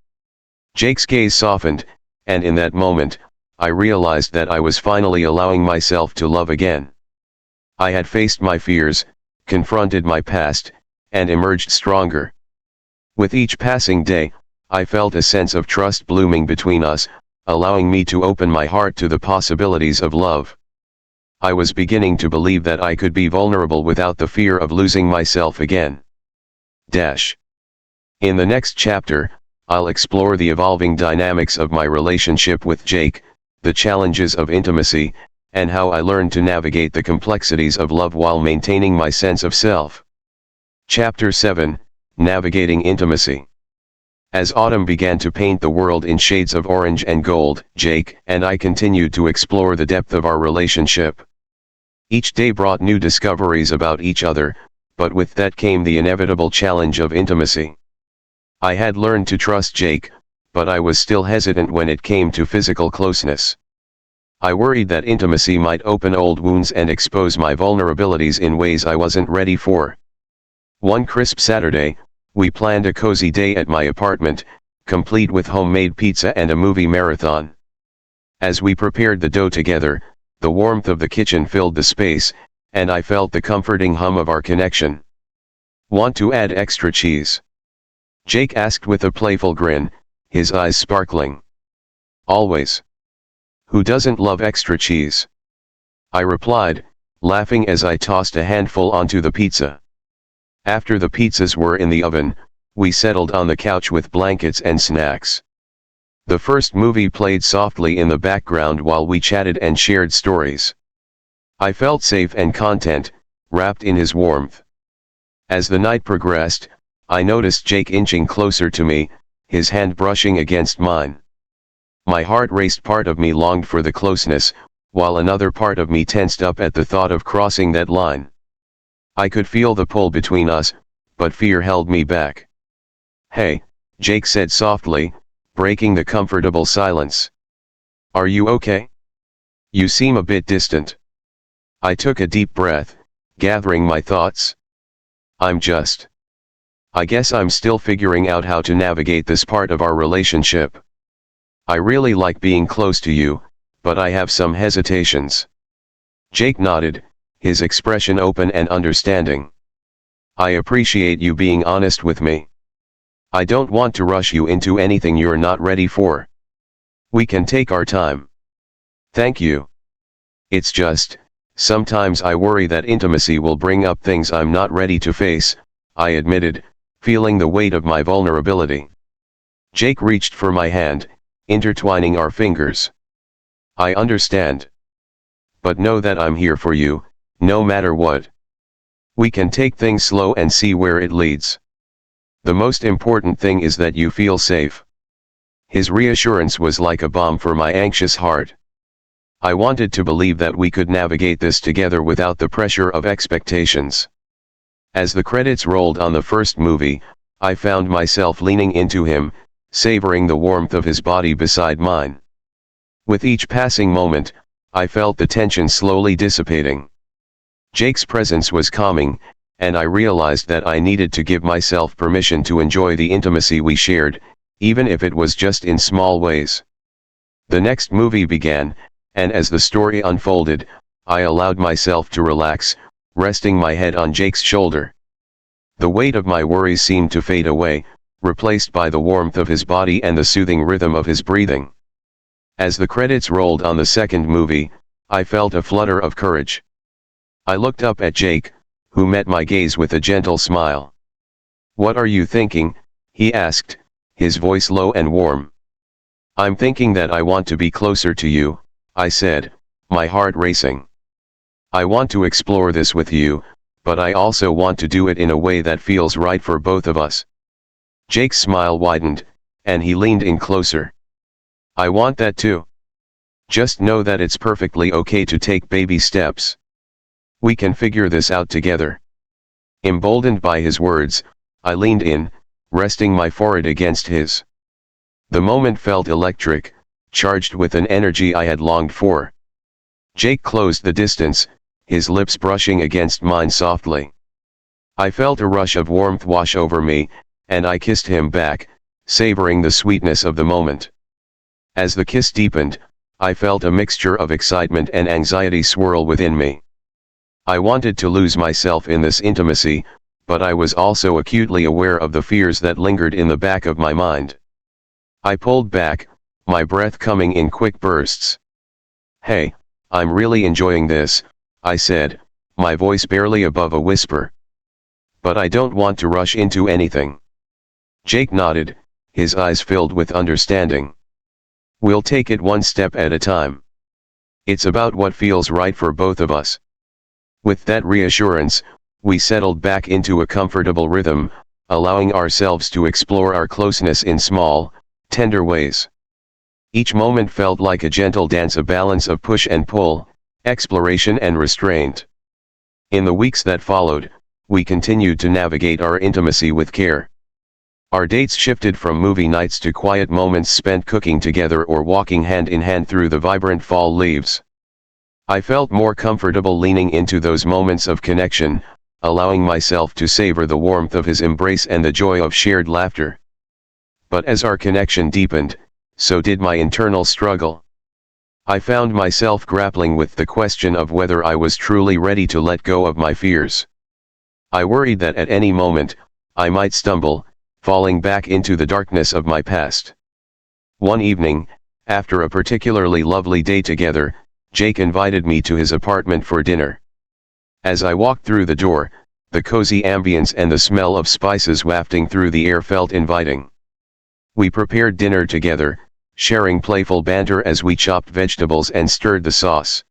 Jake's gaze softened, and in that moment, I realized that I was finally allowing myself to love again. I had faced my fears, confronted my past, and emerged stronger. With each passing day, I felt a sense of trust blooming between us, allowing me to open my heart to the possibilities of love. I was beginning to believe that I could be vulnerable without the fear of losing myself again. In the next chapter, I'll explore the evolving dynamics of my relationship with Jake, the challenges of intimacy, and how I learned to navigate the complexities of love while maintaining my sense of self. Chapter 7, Navigating Intimacy. As autumn began to paint the world in shades of orange and gold, Jake and I continued to explore the depth of our relationship. Each day brought new discoveries about each other, but with that came the inevitable challenge of intimacy. I had learned to trust Jake, but I was still hesitant when it came to physical closeness. I worried that intimacy might open old wounds and expose my vulnerabilities in ways I wasn't ready for. One crisp Saturday, we planned a cozy day at my apartment, complete with homemade pizza and a movie marathon. As we prepared the dough together, the warmth of the kitchen filled the space, and I felt the comforting hum of our connection. "Want to add extra cheese?" Jake asked with a playful grin, his eyes sparkling. "Always. Who doesn't love extra cheese?" I replied, laughing as I tossed a handful onto the pizza. After the pizzas were in the oven, we settled on the couch with blankets and snacks. The first movie played softly in the background while we chatted and shared stories. I felt safe and content, wrapped in his warmth. As the night progressed, I noticed Jake inching closer to me, his hand brushing against mine. My heart raced. Part of me longed for the closeness, while another part of me tensed up at the thought of crossing that line. I could feel the pull between us, but fear held me back. "Hey," Jake said softly, breaking the comfortable silence. "Are you okay? You seem a bit distant." I took a deep breath, gathering my thoughts. I guess I'm still figuring out how to navigate this part of our relationship. I really like being close to you, but I have some hesitations." Jake nodded, his expression open and understanding. "I appreciate you being honest with me. I don't want to rush you into anything you're not ready for. We can take our time." "Thank you. It's just, sometimes I worry that intimacy will bring up things I'm not ready to face," I admitted, feeling the weight of my vulnerability. Jake reached for my hand, intertwining our fingers. "I understand. But know that I'm here for you, no matter what. We can take things slow and see where it leads. The most important thing is that you feel safe." His reassurance was like a balm for my anxious heart. I wanted to believe that we could navigate this together without the pressure of expectations. As the credits rolled on the first movie, I found myself leaning into him, savoring the warmth of his body beside mine. With each passing moment, I felt the tension slowly dissipating. Jake's presence was calming, and I realized that I needed to give myself permission to enjoy the intimacy we shared, even if it was just in small ways. The next movie began, and as the story unfolded, I allowed myself to relax, resting my head on Jake's shoulder. The weight of my worries seemed to fade away, replaced by the warmth of his body and the soothing rhythm of his breathing. As the credits rolled on the second movie, I felt a flutter of courage. I looked up at Jake, who met my gaze with a gentle smile. "What are you thinking?" he asked, his voice low and warm. "I'm thinking that I want to be closer to you," I said, my heart racing. "I want to explore this with you, but I also want to do it in a way that feels right for both of us." Jake's smile widened, and he leaned in closer. "I want that too. Just know that it's perfectly okay to take baby steps. We can figure this out together." Emboldened by his words, I leaned in, resting my forehead against his. The moment felt electric, charged with an energy I had longed for. Jake closed the distance, his lips brushing against mine softly. I felt a rush of warmth wash over me, and I kissed him back, savoring the sweetness of the moment. As the kiss deepened, I felt a mixture of excitement and anxiety swirl within me. I wanted to lose myself in this intimacy, but I was also acutely aware of the fears that lingered in the back of my mind. I pulled back, my breath coming in quick bursts. "Hey, I'm really enjoying this," I said, my voice barely above a whisper. "But I don't want to rush into anything." Jake nodded, his eyes filled with understanding. "We'll take it one step at a time. It's about what feels right for both of us." With that reassurance, we settled back into a comfortable rhythm, allowing ourselves to explore our closeness in small, tender ways. Each moment felt like a gentle dance, a balance of push and pull, exploration and restraint. In the weeks that followed, we continued to navigate our intimacy with care. Our dates shifted from movie nights to quiet moments spent cooking together or walking hand in hand through the vibrant fall leaves. I felt more comfortable leaning into those moments of connection, allowing myself to savor the warmth of his embrace and the joy of shared laughter. But as our connection deepened, so did my internal struggle. I found myself grappling with the question of whether I was truly ready to let go of my fears. I worried that at any moment, I might stumble, falling back into the darkness of my past. One evening, after a particularly lovely day together, Jake invited me to his apartment for dinner. As I walked through the door, the cozy ambience and the smell of spices wafting through the air felt inviting. We prepared dinner together, sharing playful banter as we chopped vegetables and stirred the sauce.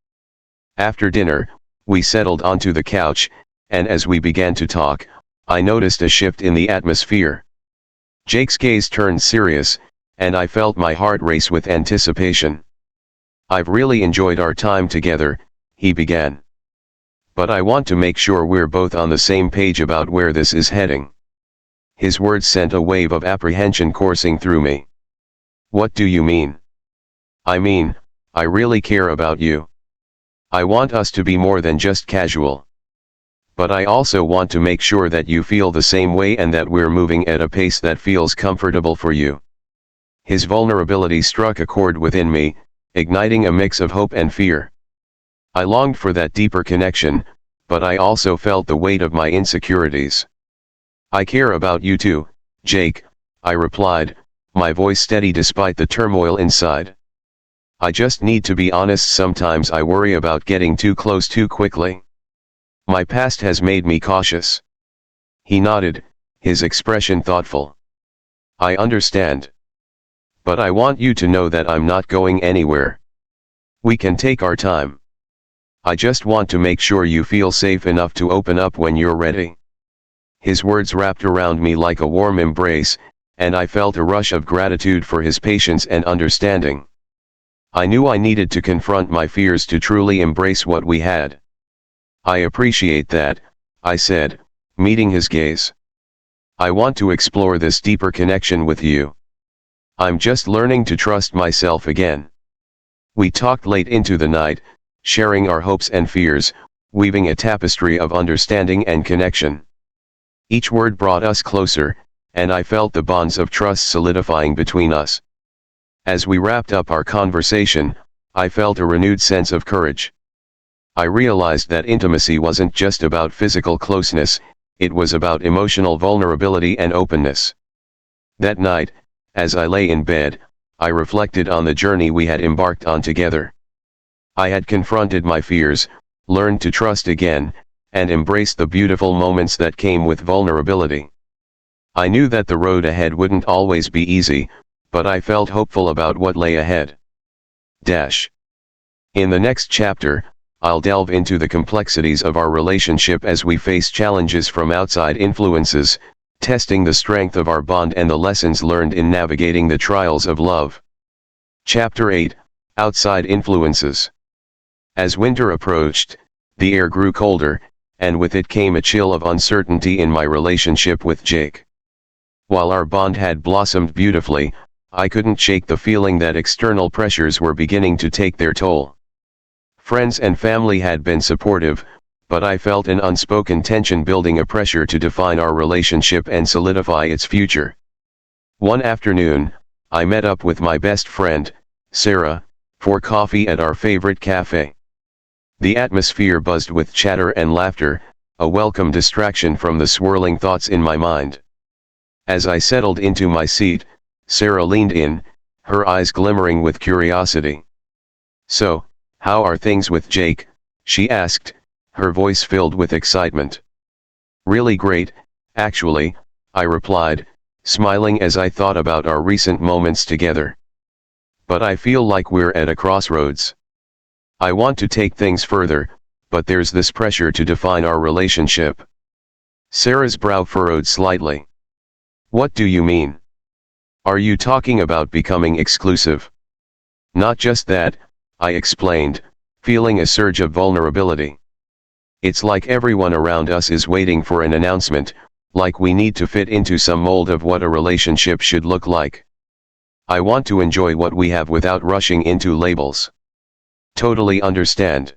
After dinner, we settled onto the couch, and as we began to talk, I noticed a shift in the atmosphere. Jake's gaze turned serious, and I felt my heart race with anticipation. "I've really enjoyed our time together," he began. "But I want to make sure we're both on the same page about where this is heading." His words sent a wave of apprehension coursing through me. "What do you mean?" "I mean, I really care about you. I want us to be more than just casual. But I also want to make sure that you feel the same way and that we're moving at a pace that feels comfortable for you." His vulnerability struck a chord within me, igniting a mix of hope and fear. I longed for that deeper connection, but I also felt the weight of my insecurities. "I care about you too, Jake," I replied, my voice steady despite the turmoil inside. "I just need to be honest, sometimes I worry about getting too close too quickly. My past has made me cautious." He nodded, his expression thoughtful. "I understand. But I want you to know that I'm not going anywhere. We can take our time. I just want to make sure you feel safe enough to open up when you're ready." His words wrapped around me like a warm embrace, and I felt a rush of gratitude for his patience and understanding. I knew I needed to confront my fears to truly embrace what we had. "I appreciate that," I said, meeting his gaze. "I want to explore this deeper connection with you. I'm just learning to trust myself again." We talked late into the night, sharing our hopes and fears, weaving a tapestry of understanding and connection. Each word brought us closer, and I felt the bonds of trust solidifying between us. As we wrapped up our conversation, I felt a renewed sense of courage. I realized that intimacy wasn't just about physical closeness, it was about emotional vulnerability and openness. That night, as I lay in bed, I reflected on the journey we had embarked on together. I had confronted my fears, learned to trust again, and embraced the beautiful moments that came with vulnerability. I knew that the road ahead wouldn't always be easy, but I felt hopeful about what lay ahead. In the next chapter, I'll delve into the complexities of our relationship as we face challenges from outside influences, testing the strength of our bond and the lessons learned in navigating the trials of love. Chapter 8: Outside Influences. As winter approached, the air grew colder, and with it came a chill of uncertainty in my relationship with Jake. While our bond had blossomed beautifully, I couldn't shake the feeling that external pressures were beginning to take their toll. Friends and family had been supportive, but I felt an unspoken tension building, a pressure to define our relationship and solidify its future. One afternoon, I met up with my best friend, Sarah, for coffee at our favorite cafe. The atmosphere buzzed with chatter and laughter, a welcome distraction from the swirling thoughts in my mind. As I settled into my seat, Sarah leaned in, her eyes glimmering with curiosity. "So, how are things with Jake?" she asked, her voice filled with excitement. "Really great, actually," I replied, smiling as I thought about our recent moments together. "But I feel like we're at a crossroads. I want to take things further, but there's this pressure to define our relationship." Sarah's brow furrowed slightly. "What do you mean? Are you talking about becoming exclusive?" "Not just that," I explained, feeling a surge of vulnerability. "It's like everyone around us is waiting for an announcement, like we need to fit into some mold of what a relationship should look like. I want to enjoy what we have without rushing into labels." "Totally understand.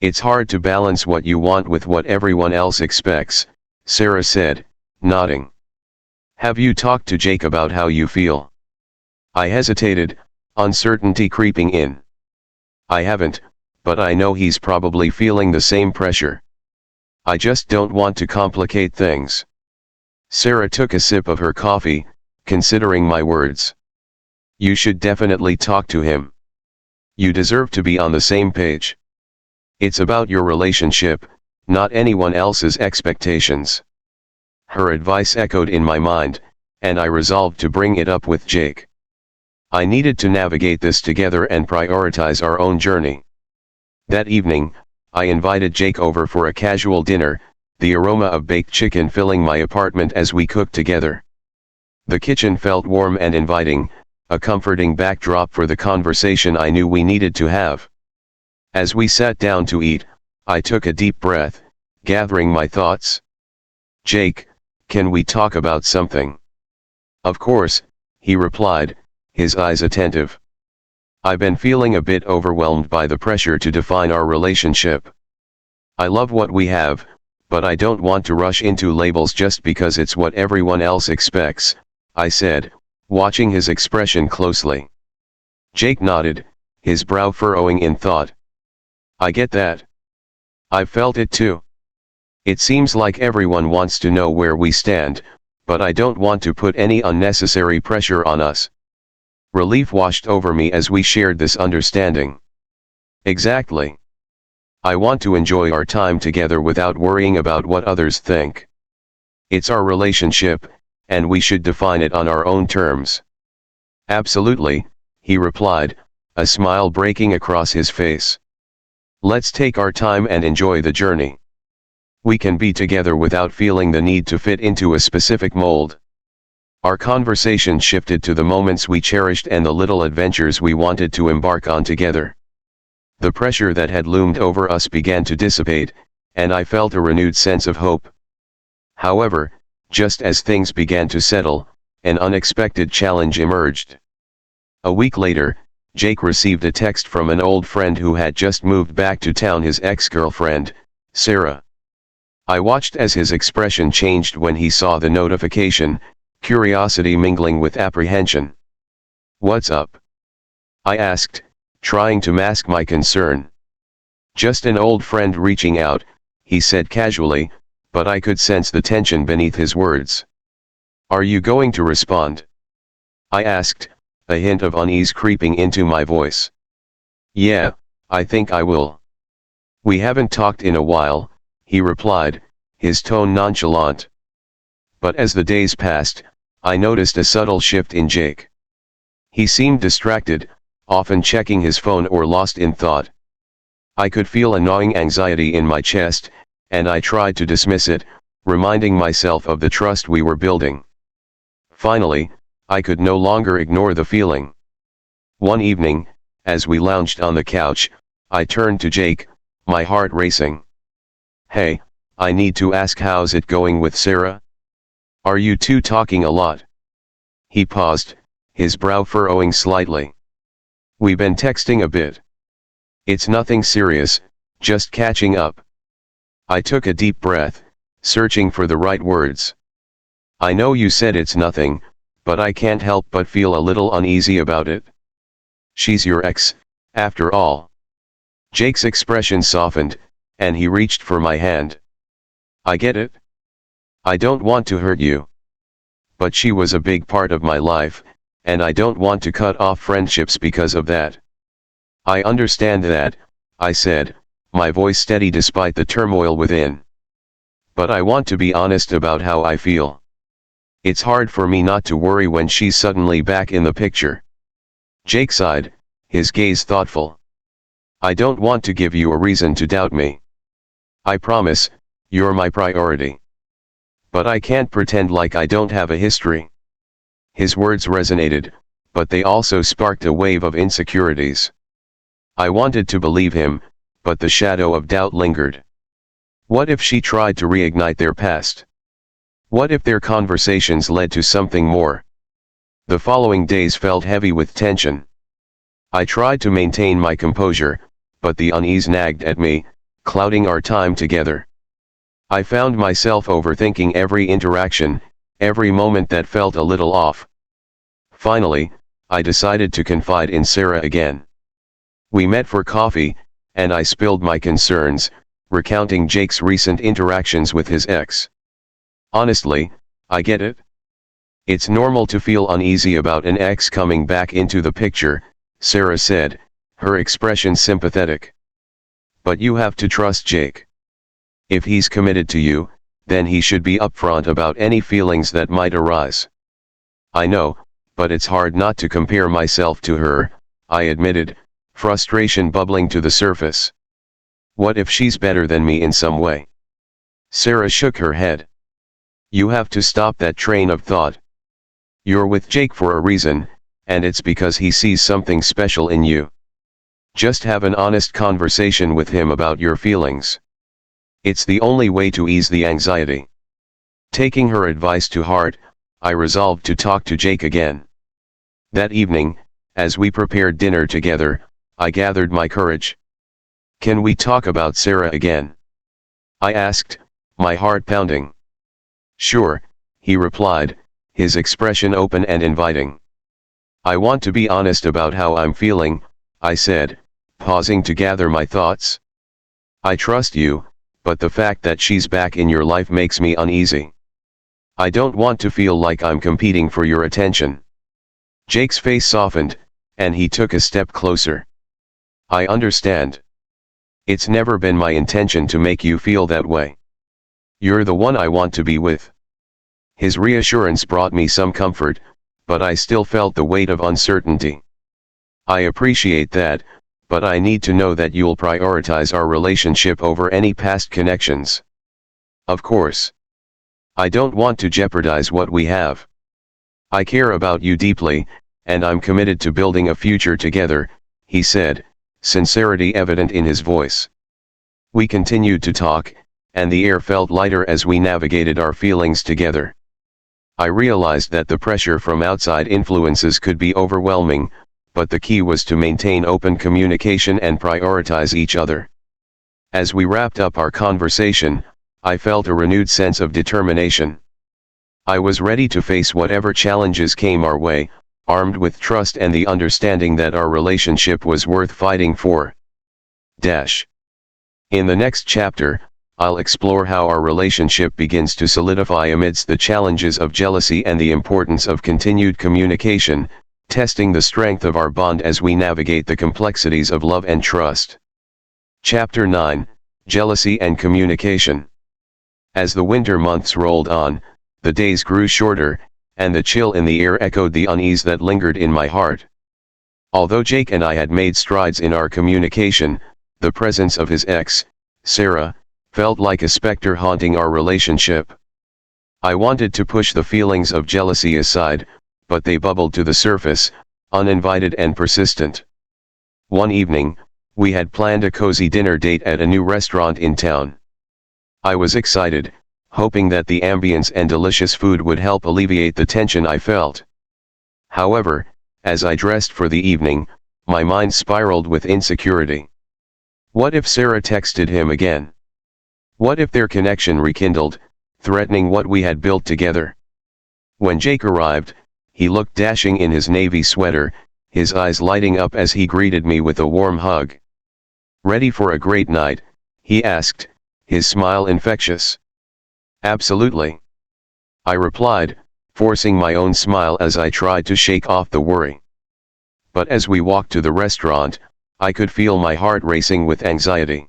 It's hard to balance what you want with what everyone else expects," Sarah said, nodding. "Have you talked to Jake about how you feel?" I hesitated, uncertainty creeping in. "I haven't, but I know he's probably feeling the same pressure. I just don't want to complicate things." Sarah took a sip of her coffee, considering my words. "You should definitely talk to him. You deserve to be on the same page. It's about your relationship, not anyone else's expectations." Her advice echoed in my mind, and I resolved to bring it up with Jake. I needed to navigate this together and prioritize our own journey. That evening, I invited Jake over for a casual dinner, the aroma of baked chicken filling my apartment as we cooked together. The kitchen felt warm and inviting, a comforting backdrop for the conversation I knew we needed to have. As we sat down to eat, I took a deep breath, gathering my thoughts. "Jake, can we talk about something?" "Of course," he replied, his eyes attentive. "I've been feeling a bit overwhelmed by the pressure to define our relationship. I love what we have, but I don't want to rush into labels just because it's what everyone else expects," I said, watching his expression closely. Jake nodded, his brow furrowing in thought. "I get that. I've felt it too. It seems like everyone wants to know where we stand, but I don't want to put any unnecessary pressure on us. Relief washed over me as we shared this understanding. Exactly. I want to enjoy our time together without worrying about what others think. It's our relationship, and we should define it on our own terms. Absolutely, he replied, a smile breaking across his face. Let's take our time and enjoy the journey. We can be together without feeling the need to fit into a specific mold. Our conversation shifted to the moments we cherished and the little adventures we wanted to embark on together. The pressure that had loomed over us began to dissipate, and I felt a renewed sense of hope. However, just as things began to settle, an unexpected challenge emerged. A week later, Jake received a text from an old friend who had just moved back to town, his ex-girlfriend, Sarah. I watched as his expression changed when he saw the notification, curiosity mingling with apprehension. "What's up?" I asked, trying to mask my concern. "Just an old friend reaching out," he said casually, but I could sense the tension beneath his words. "Are you going to respond?" I asked, a hint of unease creeping into my voice. "Yeah, I think I will." "We haven't talked in a while," he replied, his tone nonchalant. But as the days passed, I noticed a subtle shift in Jake. He seemed distracted, often checking his phone or lost in thought. I could feel a gnawing anxiety in my chest, and I tried to dismiss it, reminding myself of the trust we were building. Finally, I could no longer ignore the feeling. One evening, as we lounged on the couch, I turned to Jake, my heart racing. "Hey, I need to ask, how's it going with Sarah? Are you two talking a lot?" He paused, his brow furrowing slightly. "We've been texting a bit. It's nothing serious, just catching up." I took a deep breath, searching for the right words. "I know you said it's nothing, but I can't help but feel a little uneasy about it. She's your ex, after all." Jake's expression softened, and he reached for my hand. "I get it. I don't want to hurt you. But she was a big part of my life, and I don't want to cut off friendships because of that." "I understand that," I said, my voice steady despite the turmoil within. "But I want to be honest about how I feel. It's hard for me not to worry when she's suddenly back in the picture." Jake sighed, his gaze thoughtful. "I don't want to give you a reason to doubt me. I promise, you're my priority. But I can't pretend like I don't have a history." His words resonated, but they also sparked a wave of insecurities. I wanted to believe him, but the shadow of doubt lingered. What if she tried to reignite their past? What if their conversations led to something more? The following days felt heavy with tension. I tried to maintain my composure, but the unease nagged at me, clouding our time together. I found myself overthinking every interaction, every moment that felt a little off. Finally, I decided to confide in Sarah again. We met for coffee, and I spilled my concerns, recounting Jake's recent interactions with his ex. "Honestly, I get it. It's normal to feel uneasy about an ex coming back into the picture," Sarah said, her expression sympathetic. "But you have to trust Jake. If he's committed to you, then he should be upfront about any feelings that might arise." "I know, but it's hard not to compare myself to her," I admitted, frustration bubbling to the surface. "What if she's better than me in some way?" Sarah shook her head. "You have to stop that train of thought. You're with Jake for a reason, and it's because he sees something special in you. Just have an honest conversation with him about your feelings. It's the only way to ease the anxiety." Taking her advice to heart, I resolved to talk to Jake again. That evening, as we prepared dinner together, I gathered my courage. "Can we talk about Sarah again?" I asked, my heart pounding. "Sure," he replied, his expression open and inviting. "I want to be honest about how I'm feeling," I said, pausing to gather my thoughts. I trust you, but the fact that she's back in your life makes me uneasy. I don't want to feel like I'm competing for your attention." Jake's face softened, and he took a step closer. "I understand. It's never been my intention to make you feel that way. You're the one I want to be with." His reassurance brought me some comfort, but I still felt the weight of uncertainty. "I appreciate that, but I need to know that you'll prioritize our relationship over any past connections." "Of course. I don't want to jeopardize what we have. I care about you deeply, and I'm committed to building a future together," he said, sincerity evident in his voice. We continued to talk, and the air felt lighter as we navigated our feelings together. I realized that the pressure from outside influences could be overwhelming, but the key was to maintain open communication and prioritize each other. As we wrapped up our conversation, I felt a renewed sense of determination. I was ready to face whatever challenges came our way, armed with trust and the understanding that our relationship was worth fighting for. In the next chapter, I'll explore how our relationship begins to solidify amidst the challenges of jealousy and the importance of continued communication, testing the strength of our bond as we navigate the complexities of love and trust. Chapter 9, Jealousy and Communication. As the winter months rolled on, the days grew shorter, and the chill in the air echoed the unease that lingered in my heart. Although Jake and I had made strides in our communication, the presence of his ex, Sarah, felt like a specter haunting our relationship. I wanted to push the feelings of jealousy aside, but they bubbled to the surface, uninvited and persistent. One evening, we had planned a cozy dinner date at a new restaurant in town. I was excited, hoping that the ambience and delicious food would help alleviate the tension I felt. However, as I dressed for the evening, my mind spiraled with insecurity. What if Sarah texted him again? What if their connection rekindled, threatening what we had built together? When Jake arrived, he looked dashing in his navy sweater, his eyes lighting up as he greeted me with a warm hug. "Ready for a great night?" he asked, his smile infectious. "Absolutely," I replied, forcing my own smile as I tried to shake off the worry. But as we walked to the restaurant, I could feel my heart racing with anxiety.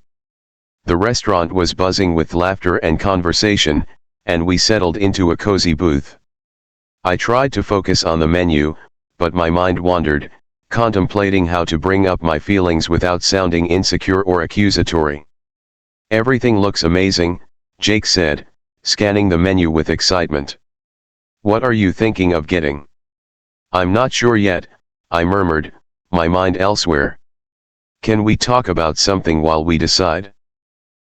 The restaurant was buzzing with laughter and conversation, and we settled into a cozy booth. I tried to focus on the menu, but my mind wandered, contemplating how to bring up my feelings without sounding insecure or accusatory. "Everything looks amazing," Jake said, scanning the menu with excitement. "What are you thinking of getting?" "I'm not sure yet," I murmured, my mind elsewhere. "Can we talk about something while we decide?"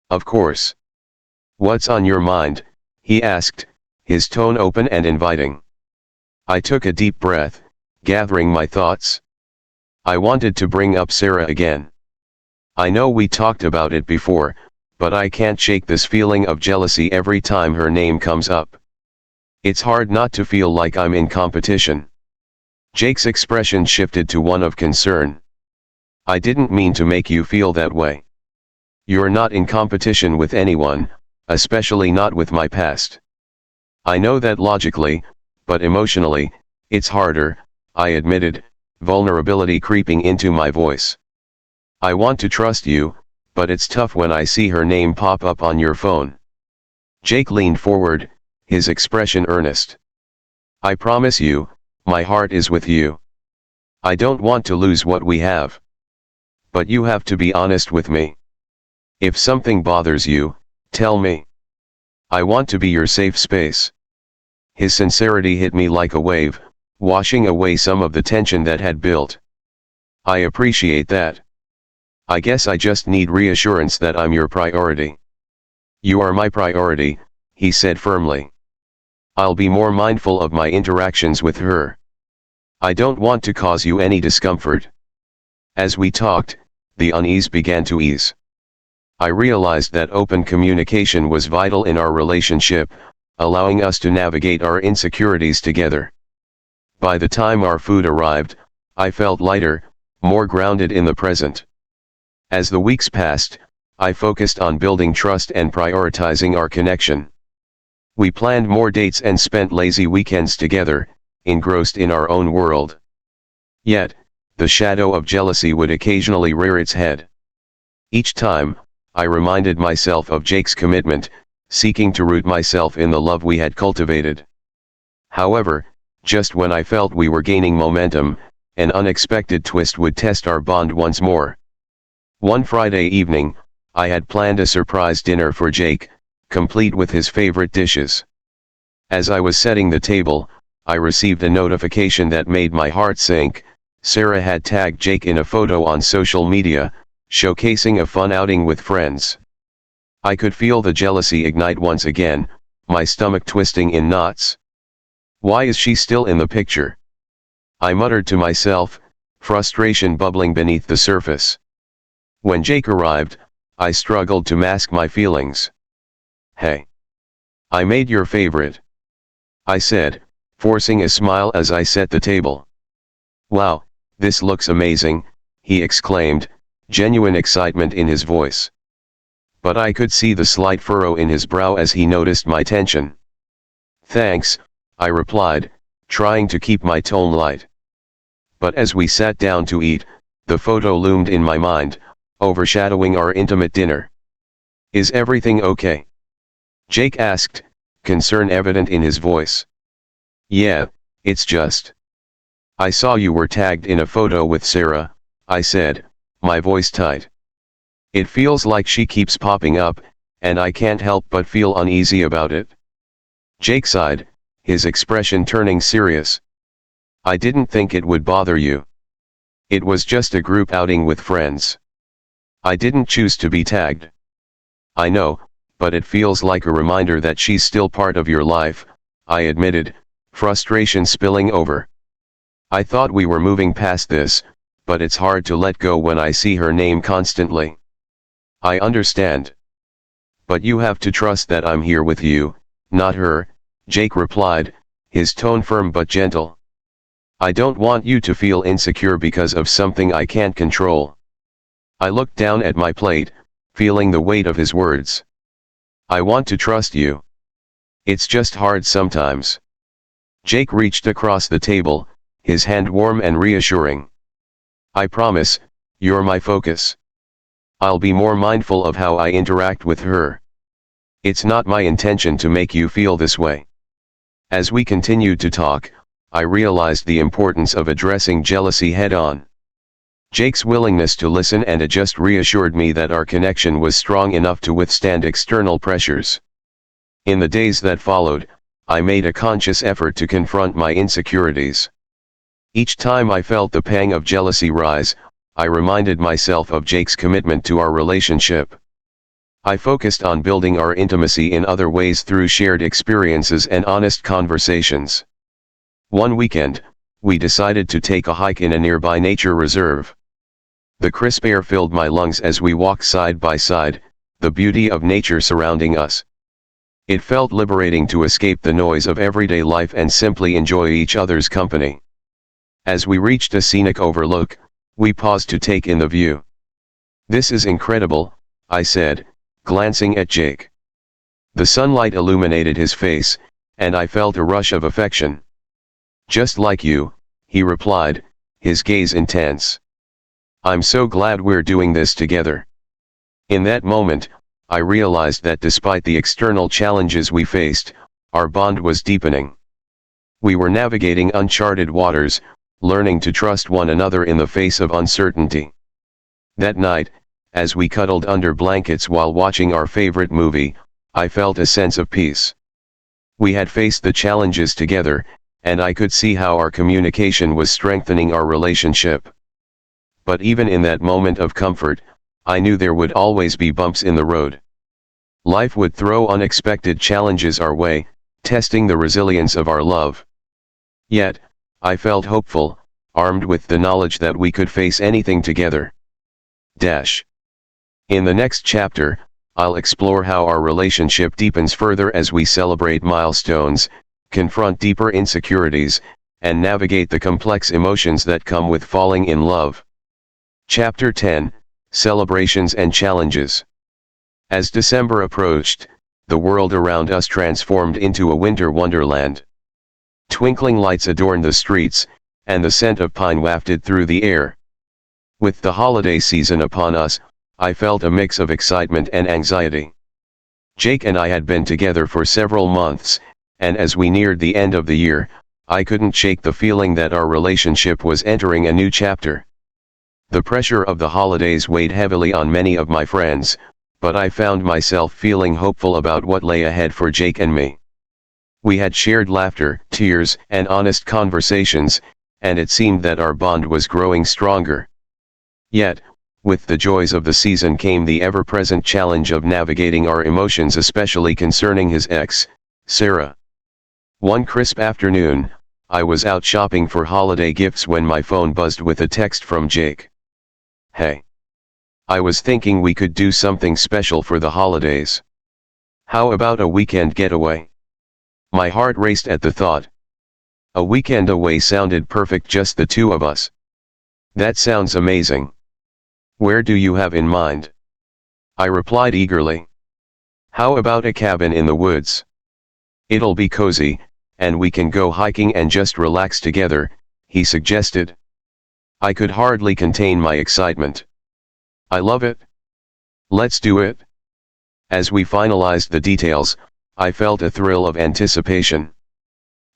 "Of course." "What's on your mind?" he asked, his tone open and inviting. I took a deep breath, gathering my thoughts. I wanted to bring up Sarah again. I know we talked about it before, but I can't shake this feeling of jealousy every time her name comes up. It's hard not to feel like I'm in competition. Jake's expression shifted to one of concern. "I didn't mean to make you feel that way. You're not in competition with anyone, especially not with my past. I know that logically, but emotionally, it's harder," I admitted, vulnerability creeping into my voice. "I want to trust you, but it's tough when I see her name pop up on your phone." Jake leaned forward, his expression earnest. "I promise you, my heart is with you. I don't want to lose what we have. But you have to be honest with me. If something bothers you, tell me. I want to be your safe space." His sincerity hit me like a wave, washing away some of the tension that had built. "I appreciate that. I guess I just need reassurance that I'm your priority." "You are my priority," he said firmly. "I'll be more mindful of my interactions with her. I don't want to cause you any discomfort." As we talked, the unease began to ease. I realized that open communication was vital in our relationship, allowing us to navigate our insecurities together. By the time our food arrived, I felt lighter, more grounded in the present. As the weeks passed, I focused on building trust and prioritizing our connection. We planned more dates and spent lazy weekends together, engrossed in our own world. Yet, the shadow of jealousy would occasionally rear its head. Each time, I reminded myself of Jake's commitment, seeking to root myself in the love we had cultivated. However, just when I felt we were gaining momentum, an unexpected twist would test our bond once more. One Friday evening, I had planned a surprise dinner for Jake, complete with his favorite dishes. As I was setting the table, I received a notification that made my heart sink. Sarah had tagged Jake in a photo on social media, showcasing a fun outing with friends. I could feel the jealousy ignite once again, my stomach twisting in knots. Why is she still in the picture? I muttered to myself, frustration bubbling beneath the surface. When Jake arrived, I struggled to mask my feelings. "Hey. I made your favorite," I said, forcing a smile as I set the table. "Wow, this looks amazing," he exclaimed, genuine excitement in his voice. But I could see the slight furrow in his brow as he noticed my tension. "Thanks," I replied, trying to keep my tone light. But as we sat down to eat, the photo loomed in my mind, overshadowing our intimate dinner. "Is everything okay?" Jake asked, concern evident in his voice. "Yeah, it's just. I saw you were tagged in a photo with Sarah," I said, my voice tight. "It feels like she keeps popping up, and I can't help but feel uneasy about it." Jake sighed, his expression turning serious. "I didn't think it would bother you. It was just a group outing with friends. I didn't choose to be tagged." "I know, but it feels like a reminder that she's still part of your life," I admitted, frustration spilling over. "I thought we were moving past this, but it's hard to let go when I see her name constantly." "I understand. But you have to trust that I'm here with you, not her," Jake replied, his tone firm but gentle. "I don't want you to feel insecure because of something I can't control." I looked down at my plate, feeling the weight of his words. "I want to trust you. It's just hard sometimes." Jake reached across the table, his hand warm and reassuring. "I promise, you're my focus. I'll be more mindful of how I interact with her. It's not my intention to make you feel this way." As we continued to talk, I realized the importance of addressing jealousy head-on. Jake's willingness to listen and adjust reassured me that our connection was strong enough to withstand external pressures. In the days that followed, I made a conscious effort to confront my insecurities. Each time I felt the pang of jealousy rise, I reminded myself of Jake's commitment to our relationship. I focused on building our intimacy in other ways through shared experiences and honest conversations. One weekend, we decided to take a hike in a nearby nature reserve. The crisp air filled my lungs as we walked side by side, the beauty of nature surrounding us. It felt liberating to escape the noise of everyday life and simply enjoy each other's company. As we reached a scenic overlook, we paused to take in the view. "This is incredible," I said, glancing at Jake. The sunlight illuminated his face, and I felt a rush of affection. "Just like you," he replied, his gaze intense. "I'm so glad we're doing this together." In that moment, I realized that despite the external challenges we faced, our bond was deepening. We were navigating uncharted waters, learning to trust one another in the face of uncertainty. That night, as we cuddled under blankets while watching our favorite movie, I felt a sense of peace. We had faced the challenges together, and I could see how our communication was strengthening our relationship. But even in that moment of comfort, I knew there would always be bumps in the road. Life would throw unexpected challenges our way, testing the resilience of our love. Yet, I felt hopeful, armed with the knowledge that we could face anything together. In the next chapter, I'll explore how our relationship deepens further as we celebrate milestones, confront deeper insecurities, and navigate the complex emotions that come with falling in love. Chapter 10, Celebrations and Challenges. As December approached, the world around us transformed into a winter wonderland. Twinkling lights adorned the streets, and the scent of pine wafted through the air. With the holiday season upon us, I felt a mix of excitement and anxiety. Jake and I had been together for several months, and as we neared the end of the year, I couldn't shake the feeling that our relationship was entering a new chapter. The pressure of the holidays weighed heavily on many of my friends, but I found myself feeling hopeful about what lay ahead for Jake and me. We had shared laughter, tears, and honest conversations, and it seemed that our bond was growing stronger. Yet, with the joys of the season came the ever-present challenge of navigating our emotions, especially concerning his ex, Sarah. One crisp afternoon, I was out shopping for holiday gifts when my phone buzzed with a text from Jake. "Hey. I was thinking we could do something special for the holidays. How about a weekend getaway?" My heart raced at the thought. A weekend away sounded perfect, just the two of us. "That sounds amazing. Where do you have in mind?" I replied eagerly. "How about a cabin in the woods? It'll be cozy, and we can go hiking and just relax together," he suggested. I could hardly contain my excitement. "I love it. Let's do it." As we finalized the details, I felt a thrill of anticipation.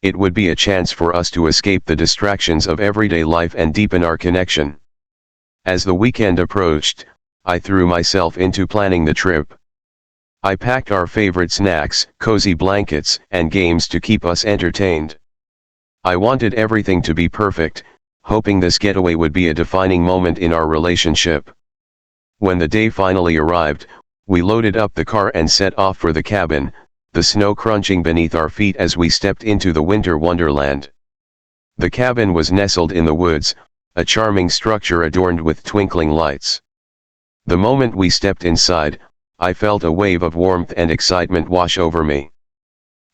It would be a chance for us to escape the distractions of everyday life and deepen our connection. As the weekend approached, I threw myself into planning the trip. I packed our favorite snacks, cozy blankets, and games to keep us entertained. I wanted everything to be perfect, hoping this getaway would be a defining moment in our relationship. When the day finally arrived, we loaded up the car and set off for the cabin, the snow crunching beneath our feet as we stepped into the winter wonderland. The cabin was nestled in the woods, a charming structure adorned with twinkling lights. The moment we stepped inside, I felt a wave of warmth and excitement wash over me.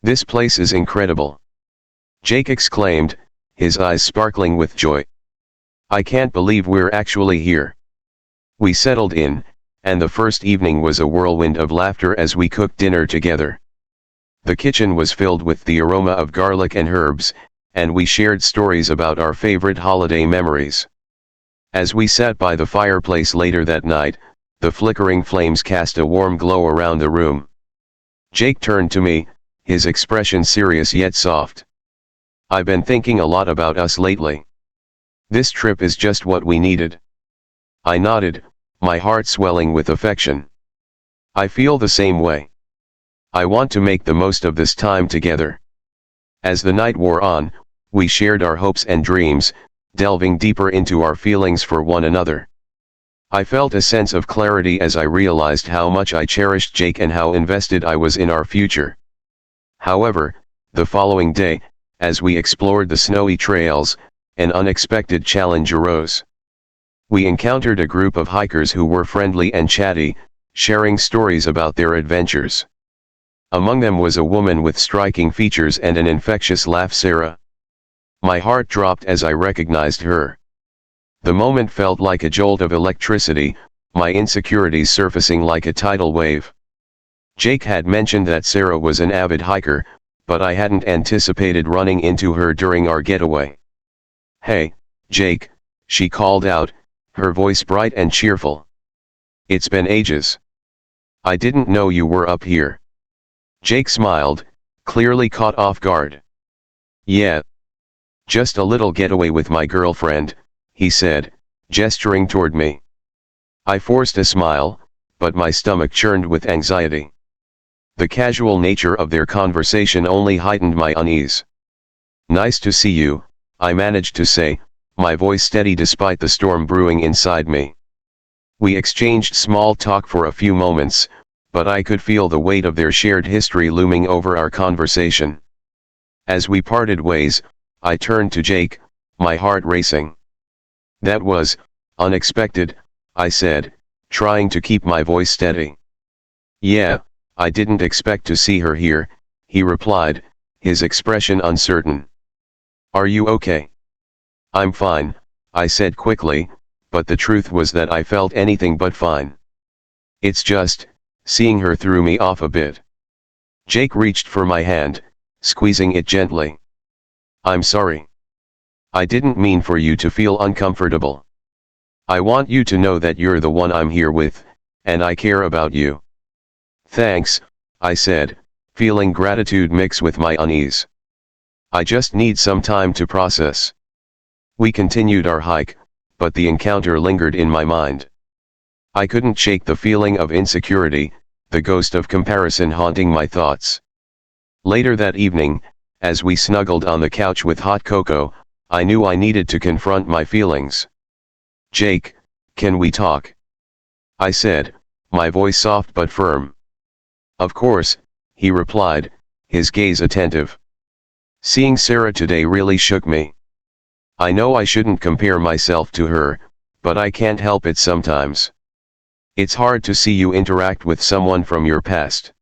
"This place is incredible," Jake exclaimed, his eyes sparkling with joy. "I can't believe we're actually here." We settled in, and the first evening was a whirlwind of laughter as we cooked dinner together. The kitchen was filled with the aroma of garlic and herbs, and we shared stories about our favorite holiday memories. As we sat by the fireplace later that night, the flickering flames cast a warm glow around the room. Jake turned to me, his expression serious yet soft. "I've been thinking a lot about us lately. This trip is just what we needed." I nodded, my heart swelling with affection. "I feel the same way. I want to make the most of this time together." As the night wore on, we shared our hopes and dreams, delving deeper into our feelings for one another. I felt a sense of clarity as I realized how much I cherished Jake and how invested I was in our future. However, the following day, as we explored the snowy trails, an unexpected challenge arose. We encountered a group of hikers who were friendly and chatty, sharing stories about their adventures. Among them was a woman with striking features and an infectious laugh, Sarah. My heart dropped as I recognized her. The moment felt like a jolt of electricity, my insecurities surfacing like a tidal wave. Jake had mentioned that Sarah was an avid hiker, but I hadn't anticipated running into her during our getaway. "Hey, Jake," she called out, her voice bright and cheerful. "It's been ages. I didn't know you were up here." Jake smiled, clearly caught off guard. "Yeah. Just a little getaway with my girlfriend," he said, gesturing toward me. I forced a smile, but my stomach churned with anxiety. The casual nature of their conversation only heightened my unease. "Nice to see you," I managed to say, my voice steady despite the storm brewing inside me. We exchanged small talk for a few moments, but I could feel the weight of their shared history looming over our conversation. As we parted ways, I turned to Jake, my heart racing. "That was unexpected," I said, trying to keep my voice steady. "Yeah, I didn't expect to see her here," he replied, his expression uncertain. "Are you okay?" "I'm fine," I said quickly, but the truth was that I felt anything but fine. "It's just, Seeing her threw me off a bit. Jake reached for my hand, squeezing it gently. I'm sorry. I didn't mean for you to feel uncomfortable. I want you to know that you're the one I'm here with, and I care about you. Thanks, I said, feeling gratitude mix with my unease. I just need some time to process. We continued our hike, but the encounter lingered in my mind. I couldn't shake the feeling of insecurity, the ghost of comparison haunting my thoughts. Later that evening, as we snuggled on the couch with hot cocoa, I knew I needed to confront my feelings. Jake, can we talk? I said, my voice soft but firm. Of course, he replied, his gaze attentive. Seeing Sarah today really shook me. I know I shouldn't compare myself to her, but I can't help it sometimes. It's hard to see you interact with someone from your past.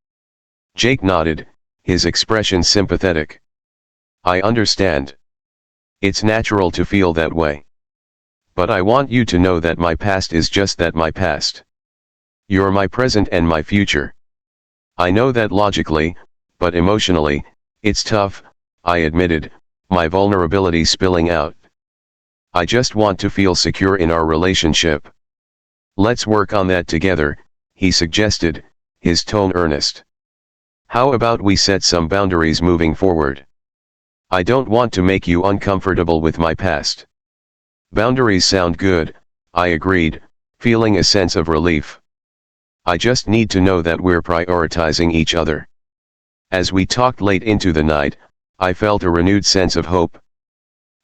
Jake nodded, his expression sympathetic. I understand. It's natural to feel that way. But I want you to know that my past is just that, my past. You're my present and my future. I know that logically, but emotionally, it's tough, I admitted, my vulnerability spilling out. I just want to feel secure in our relationship. Let's work on that together, he suggested, his tone earnest. How about we set some boundaries moving forward? I don't want to make you uncomfortable with my past. Boundaries sound good, I agreed, feeling a sense of relief. I just need to know that we're prioritizing each other. As we talked late into the night, I felt a renewed sense of hope.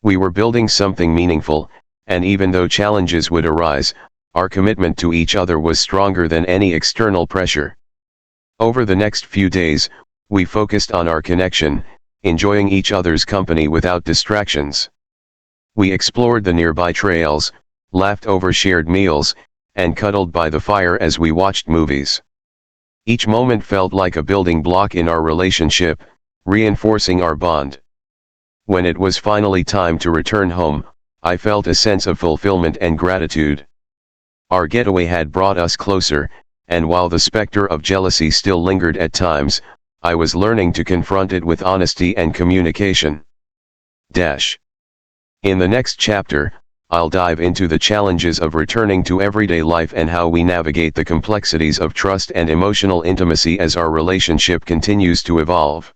We were building something meaningful, and even though challenges would arise, our commitment to each other was stronger than any external pressure. Over the next few days, we focused on our connection, enjoying each other's company without distractions. We explored the nearby trails, laughed over shared meals, and cuddled by the fire as we watched movies. Each moment felt like a building block in our relationship, reinforcing our bond. When it was finally time to return home, I felt a sense of fulfillment and gratitude. Our getaway had brought us closer, and while the specter of jealousy still lingered at times, I was learning to confront it with honesty and communication. In the next chapter, I'll dive into the challenges of returning to everyday life and how we navigate the complexities of trust and emotional intimacy as our relationship continues to evolve.